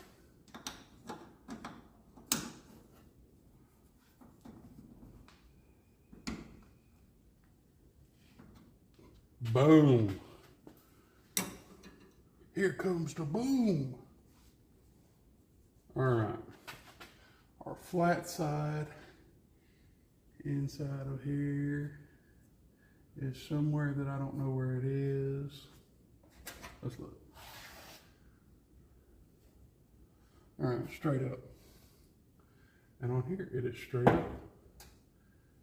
Speaker 1: Boom. Here comes the boom. All right. Our flat side inside of here is somewhere that I don't know where it is. Let's look. All right, straight up. And on here, it is straight up.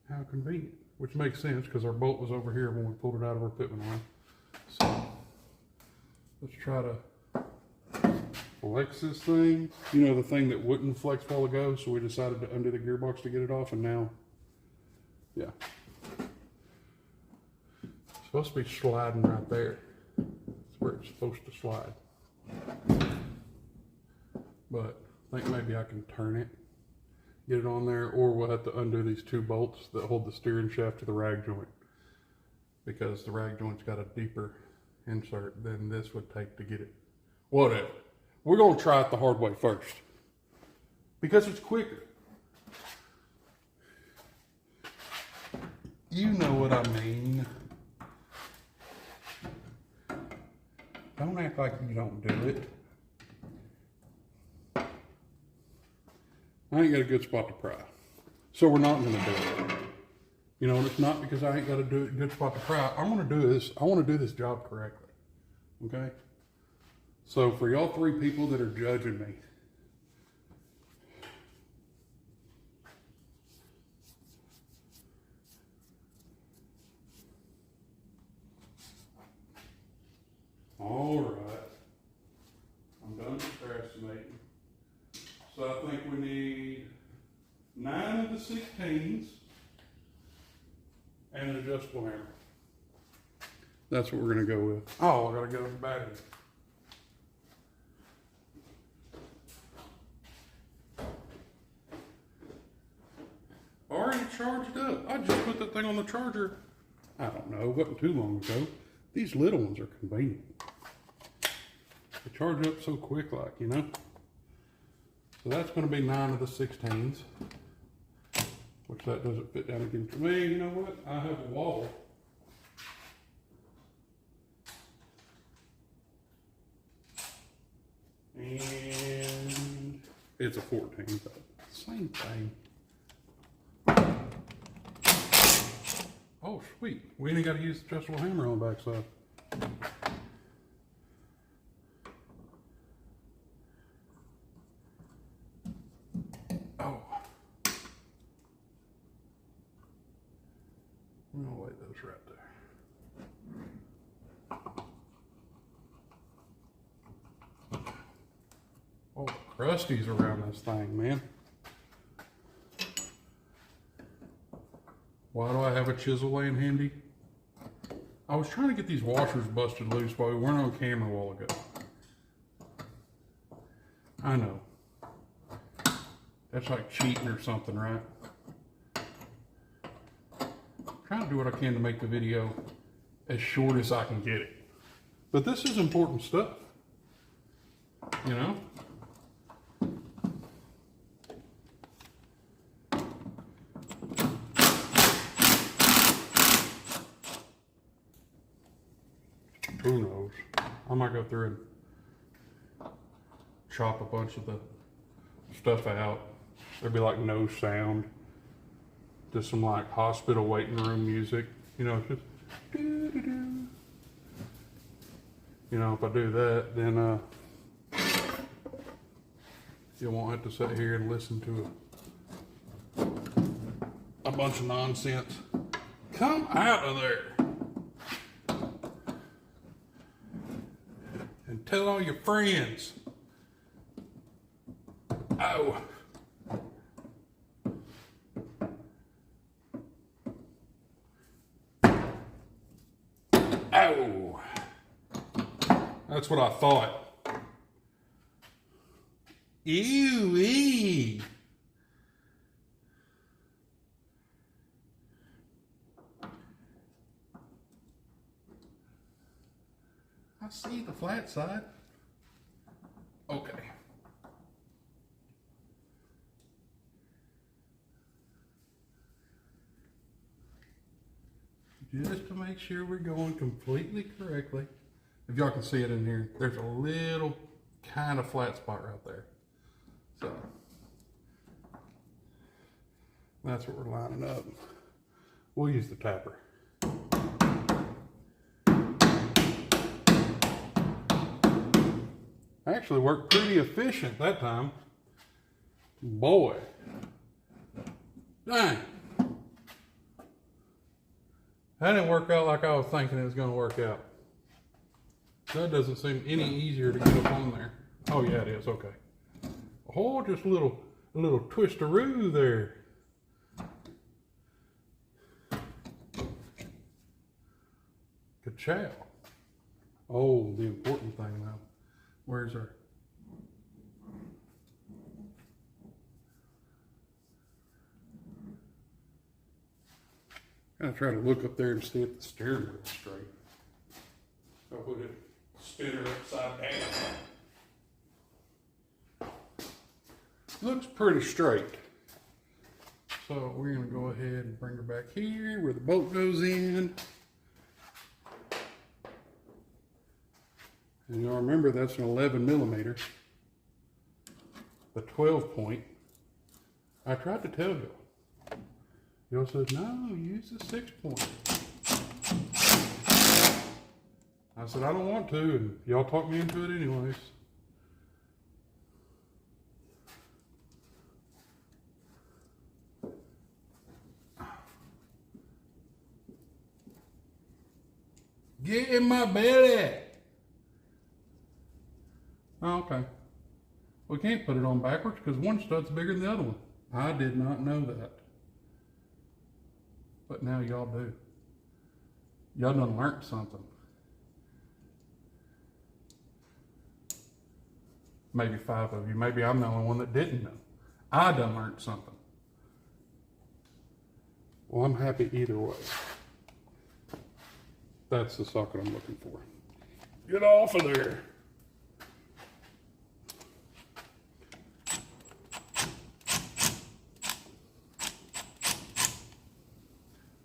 Speaker 1: How convenient. Which makes sense because our bolt was over here when we pulled it out of our pitman arm. So let's try to flex this thing. You know, the thing that wouldn't flex while ago, so we decided to undo the gearbox to get it off, and now, yeah. It's supposed to be sliding right there. That's where it's supposed to slide. But I think maybe I can turn it, get it on there, or we'll have to undo these two bolts that hold the steering shaft to the rag joint, because the rag joint's got a deeper insert than this would take to get it. Whatever. We're going to try it the hard way first, because it's quicker. You know what I mean. Don't act like you don't do it. I ain't got a good spot to pry, so we're not going to do it. You know, and it's not because I ain't got a good spot to pry. I want to do this. I want to do this job correctly. Okay. So for y'all three people that are judging me, all right. I'm done procrastinating. So I think we need 9 of the 16s and an adjustable hammer. That's what we're going to go with. Oh, I got to get on the battery. Already charged up. I just put that thing on the charger, I don't know, wasn't too long ago. These little ones are convenient. They charge up so quick, like, you know. So that's going to be 9 of the 16s, which that doesn't fit down again for me. You know what? I have a wall. And it's a 14, but same thing. Oh, sweet. We ain't got to use the adjustable hammer on the backside. Oh. I'm going to lay those right there. Oh, crusties around this thing, man. Why do I have a chisel laying handy? I was trying to get these washers busted loose while we weren't on camera a while ago. I know. That's like cheating or something, right? I'm trying to do what I can to make the video as short as I can get it. But this is important stuff, you know? Who knows? I might go through and chop a bunch of the stuff out. There'd be like no sound Just some like hospital waiting room music. You know, just doo-doo-doo. You know, if I do that, then you won't have to sit here and listen to a bunch of nonsense. Come out of there and tell all your friends. Oh. Oh. That's what I thought. Ew-wee. I see the flat side. Okay. Just to make sure we're going completely correctly. If y'all can see it in here, there's a little kind of flat spot right there. So that's what we're lining up. We'll use the tapper. Actually worked pretty efficient that time. Boy. Dang. That didn't work out like I was thinking it was going to work out. That doesn't seem any easier to get up on there. Oh yeah, it is. Okay. Oh, just a little twistaroo there. Ka-chow. Oh, the important thing now. Where's our... I'm trying to look up there and see if the steering wheel's straight. I'll put it, spin her upside down. Looks pretty straight. So we're gonna go ahead and bring her back here where the bolt goes in. And you'll remember that's an 11 millimeter. The 12 point. I tried to tell you. Y'all said, no, use the 6 point. I said, I don't want to, and y'all talked me into it anyways. Get in my belly. Oh, okay. We can't put it on backwards because one stud's bigger than the other one. I did not know that. But now y'all do. Y'all done learned something. Maybe 5 of you. Maybe I'm the only one that didn't know. I done learned something. Well, I'm happy either way. That's the socket I'm looking for. Get off of there.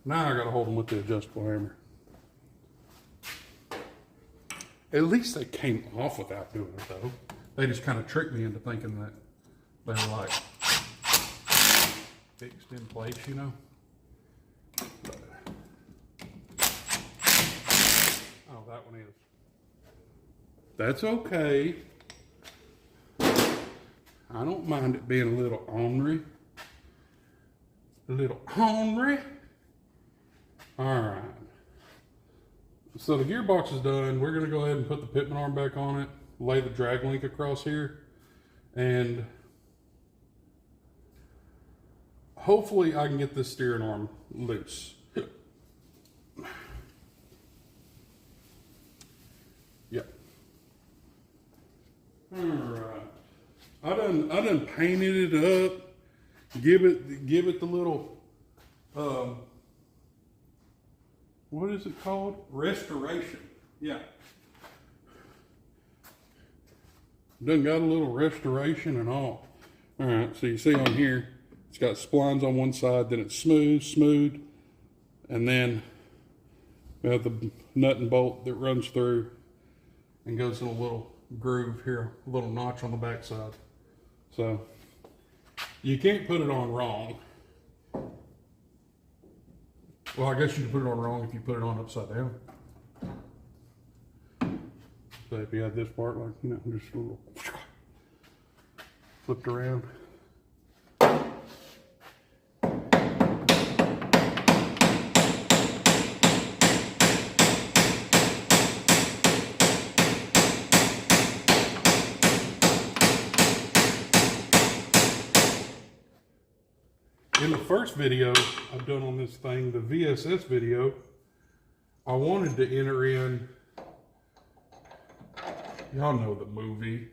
Speaker 1: Now I gotta hold them with the adjustable hammer. At least they came off without doing it though. They just kind of tricked me into thinking that they were like fixed in place, you know? But, oh, that one is. That's okay. I don't mind it being a little ornery. A little ornery. All right. So the gearbox is done. We're going to go ahead and put the pitman arm back on it, lay the drag link across here, and hopefully I can get this steering arm loose. Yep. All right. I done painted it up. Give it the little what is it called? Restoration. Yeah. Done got a little restoration and all. All right, so you see on here, it's got splines on one side, then it's smooth, and then we have the nut and bolt that runs through and goes in a little groove here, a little notch on the back side. So you can't put it on wrong. Well, I guess you can put it on wrong if you put it on upside down. So if you had this part, like, you know, just a little flipped around. In the first video I've done on this thing, the VSS video, I wanted to enter in, y'all know the movie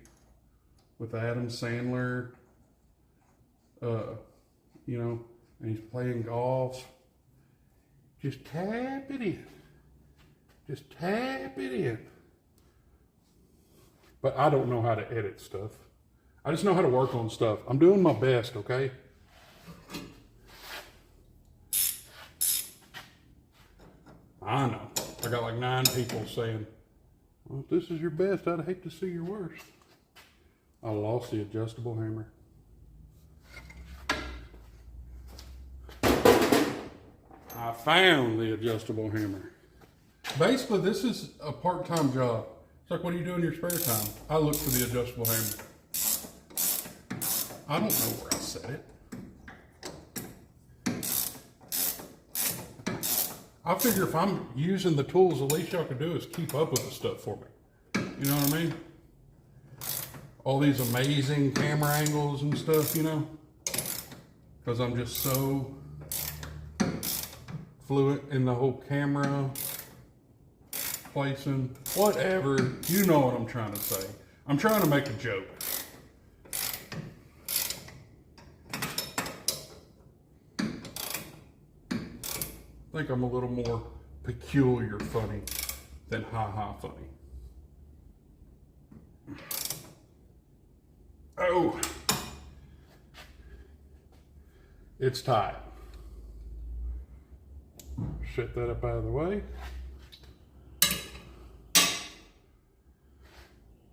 Speaker 1: with Adam Sandler, you know, and he's playing golf. Just tap it in. Just tap it in. But I don't know how to edit stuff. I just know how to work on stuff. I'm doing my best, okay? I know. I got like 9 people saying, well, if this is your best, I'd hate to see your worst. I lost the adjustable hammer. I found the adjustable hammer. Basically, this is a part-time job. It's like, what do you do in your spare time? I look for the adjustable hammer. I don't know where I set it. I figure if I'm using the tools, the least y'all can do is keep up with the stuff for me. You know what I mean? All these amazing camera angles and stuff, you know? Because I'm just so fluent in the whole camera placing, whatever. You know what I'm trying to say. I'm trying to make a joke. I think I'm a little more peculiar funny than ha-ha funny. Oh, it's tight. Set that up out of the way.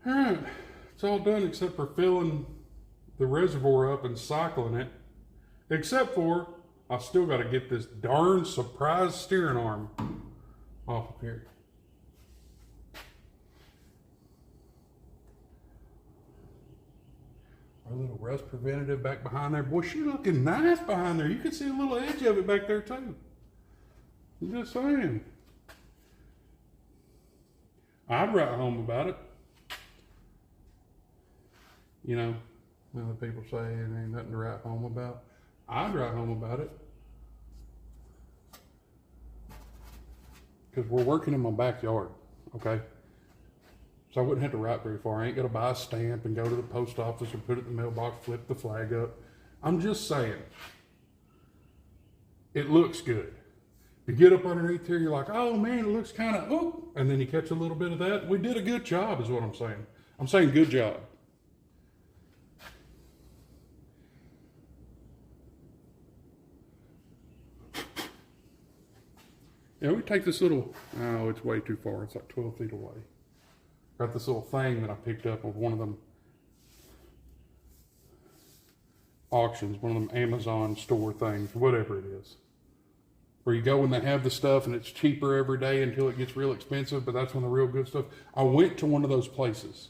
Speaker 1: All right, it's all done except for filling the reservoir up and cycling it. Except for, I still got to get this darn surprise steering arm off of here. Our little rust preventative back behind there. Boy, she looking nice behind there. You can see a little edge of it back there too. I'm just saying. I'd write home about it. You know, when the people say it ain't nothing to write home about. I'd write home about it. Because we're working in my backyard, okay? So I wouldn't have to write very far. I ain't got to buy a stamp and go to the post office or put it in the mailbox, flip the flag up. I'm just saying, it looks good. You get up underneath here, you're like, oh man, it looks kind of, oh, and then you catch a little bit of that. We did a good job is what I'm saying. I'm saying good job. Yeah, we take this little, oh, it's way too far. It's like 12 feet away. Got this little thing that I picked up of one of them auctions, one of them Amazon store things, whatever it is. Where you go and they have the stuff and it's cheaper every day until it gets real expensive, but that's when the real good stuff. I went to one of those places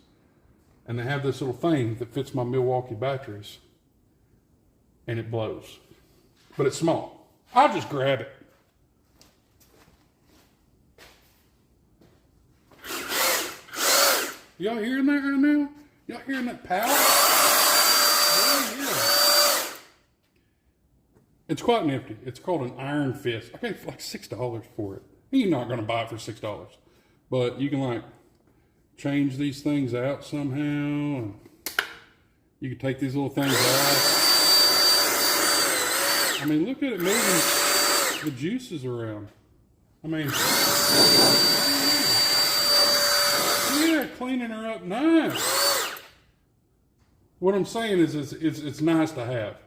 Speaker 1: and they have this little thing that fits my Milwaukee batteries and it blows. But it's small. I'll just grab it. Y'all hearing that right now? Y'all hearing that power? Yeah. It's quite nifty. It's called an Iron Fist. I paid like $6 for it. You're not going to buy it for $6. But you can like change these things out somehow. You can take these little things out. I mean, look at it moving the juices around. I mean... yeah, cleaning her up nice. What I'm saying is it's nice to have.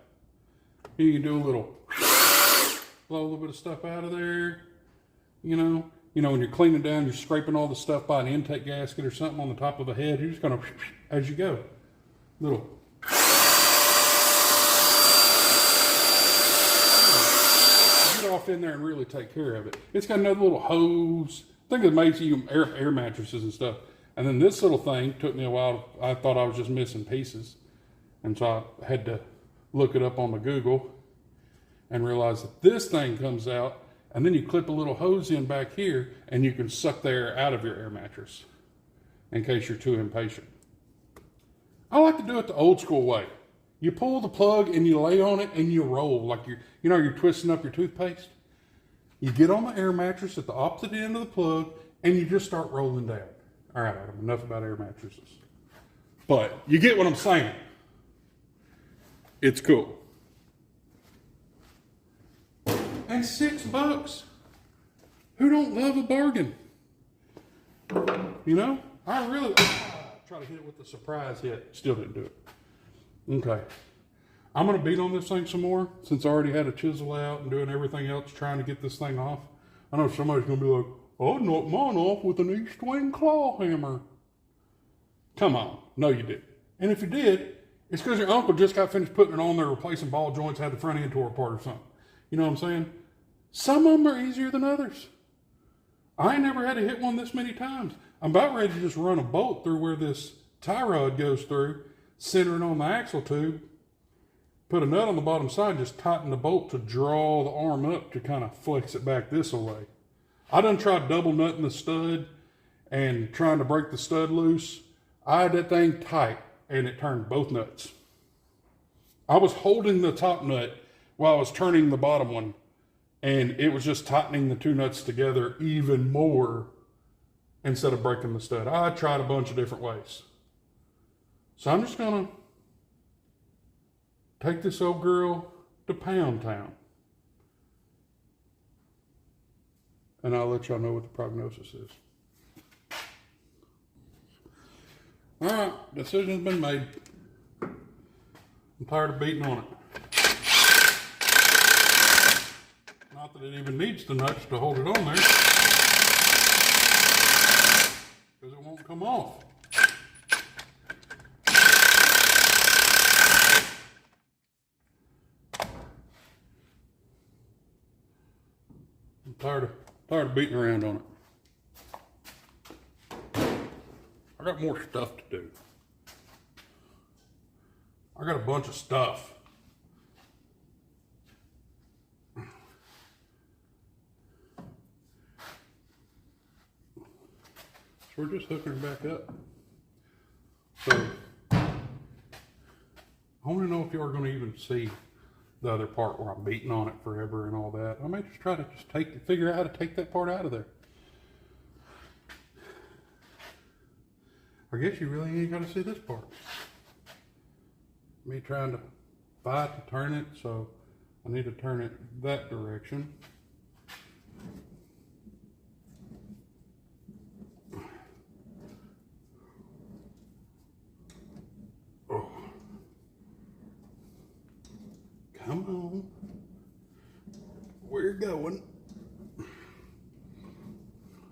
Speaker 1: You can do a little, blow a little bit of stuff out of there. You know, when you're cleaning down, you're scraping all the stuff by an intake gasket or something on the top of the head. You're just gonna, as you go, little. Get off stuff in there and really take care of it. It's got another little hose. I think it makes you air mattresses and stuff. And then this little thing took me a while. I thought I was just missing pieces. And so I had to look it up on the Google and realize that this thing comes out, and then you clip a little hose in back here and you can suck the air out of your air mattress in case you're too impatient. I like to do it the old school way. You pull the plug and you lay on it and you roll like you're twisting up your toothpaste. You get on the air mattress at the opposite end of the plug and you just start rolling down. All right, Adam, enough about air mattresses. But you get what I'm saying. It's cool. And $6. Who don't love a bargain? You know, I really try to hit it with the surprise hit. Still didn't do it. Okay. I'm going to beat on this thing some more since I already had a chisel out and doing everything else trying to get this thing off. I know somebody's going to be like, oh, knock mine off with an east wing claw hammer. Come on. No, you didn't. And if you did, it's because your uncle just got finished putting it on there, replacing ball joints, had the front end tore apart or something. You know what I'm saying? Some of them are easier than others. I ain't never had to hit one this many times. I'm about ready to just run a bolt through where this tie rod goes through, center it on the axle tube, put a nut on the bottom side, just tighten the bolt to draw the arm up to kind of flex it back this way. I done tried double nutting the stud and trying to break the stud loose. I had that thing tight and it turned both nuts. I was holding the top nut while I was turning the bottom one, and it was just tightening the two nuts together even more instead of breaking the stud. I tried a bunch of different ways. So I'm just gonna take this old girl to Pound Town. And I'll let y'all know what the prognosis is. All right, decision's been made. I'm tired of beating on it. Not that it even needs the nuts to hold it on there, because it won't come off. I'm tired of beating around on it. I got more stuff to do. I got a bunch of stuff. So we're just hooking her back up. So I want to know if you are going to even see the other part where I'm beating on it forever and all that. I may just try to figure out how to take that part out of there. I guess you really ain't got to see this part. Me trying to fight to turn it, so I need to turn it that direction. Oh. Come on. We're going. I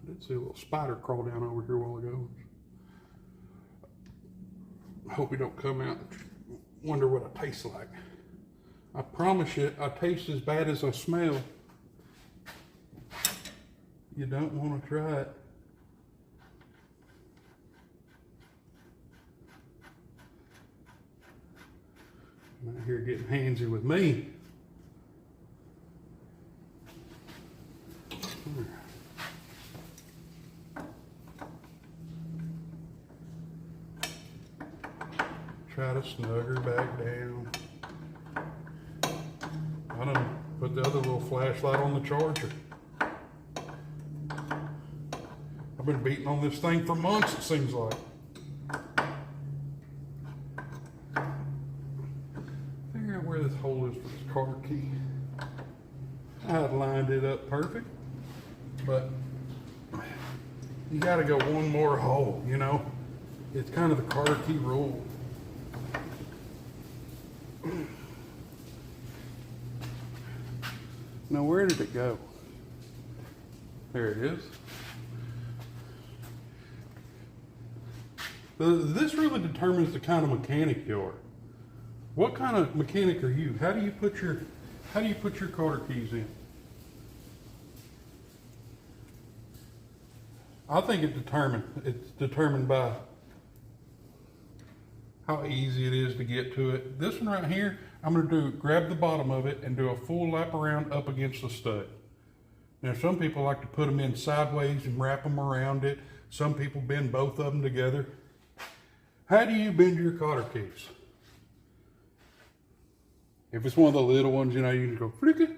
Speaker 1: did see a little spider crawl down over here a while ago. I hope he don't come out and wonder what I taste like. I promise you, I taste as bad as I smell. You don't want to try it. I'm out here getting handsy with me. Try to snug her back down. I done put the other little flashlight on the charger. I've been beating on this thing for months, it seems like. Figure out where this hole is for this car key. I'd lined it up perfect, but you gotta go one more hole, you know? It's kind of the car key rule. Now, where did it go? There it is. This really determines the kind of mechanic you are. What kind of mechanic are you? How do you put your car keys in? I think it's determined by how easy it is to get to it. This one right here, I'm gonna grab the bottom of it and do a full lap around up against the stud. Now some people like to put them in sideways and wrap them around it. Some people bend both of them together. How do you bend your cotter keys? If it's one of the little ones, you know, you can go flick it.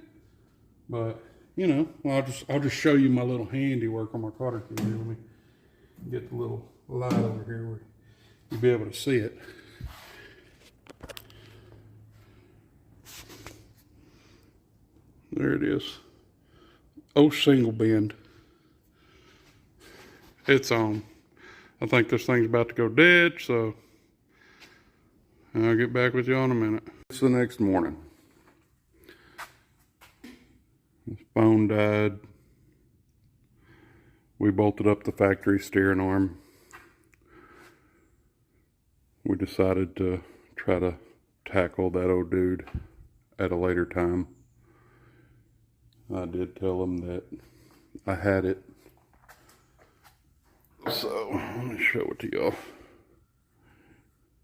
Speaker 1: But, you know, well, I'll just show you my little handiwork on my cotter key. Let me get the little light over here where you'll be able to see it. There it is. Oh, single bend. It's on. I think this thing's about to go dead, so I'll get back with you in a minute. It's the next morning. This phone died. We bolted up the factory steering arm. We decided to try to tackle that old dude at a later time. I did tell him that I had it. So, let me show it to y'all.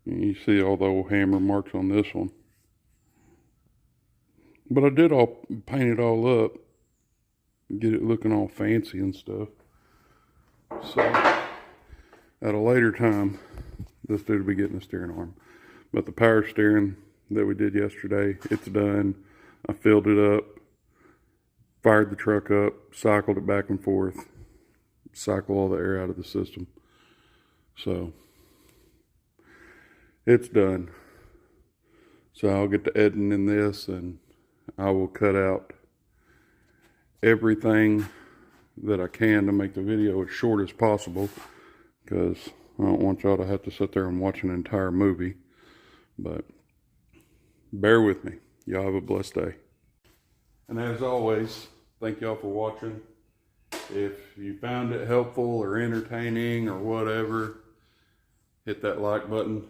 Speaker 1: You see all the old hammer marks on this one. But I did paint it all up. Get it looking all fancy and stuff. So, at a later time, this dude will be getting a steering arm. But the power steering that we did yesterday, it's done. I filled it up, fired the truck up, cycled it back and forth, cycle all the air out of the system. So, it's done. So I'll get to editing this and I will cut out everything that I can to make the video as short as possible, because I don't want y'all to have to sit there and watch an entire movie. But bear with me. Y'all have a blessed day. And as always, thank y'all for watching. If you found it helpful or entertaining or whatever, hit that like button,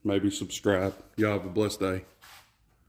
Speaker 1: maybe subscribe. Y'all have a blessed day.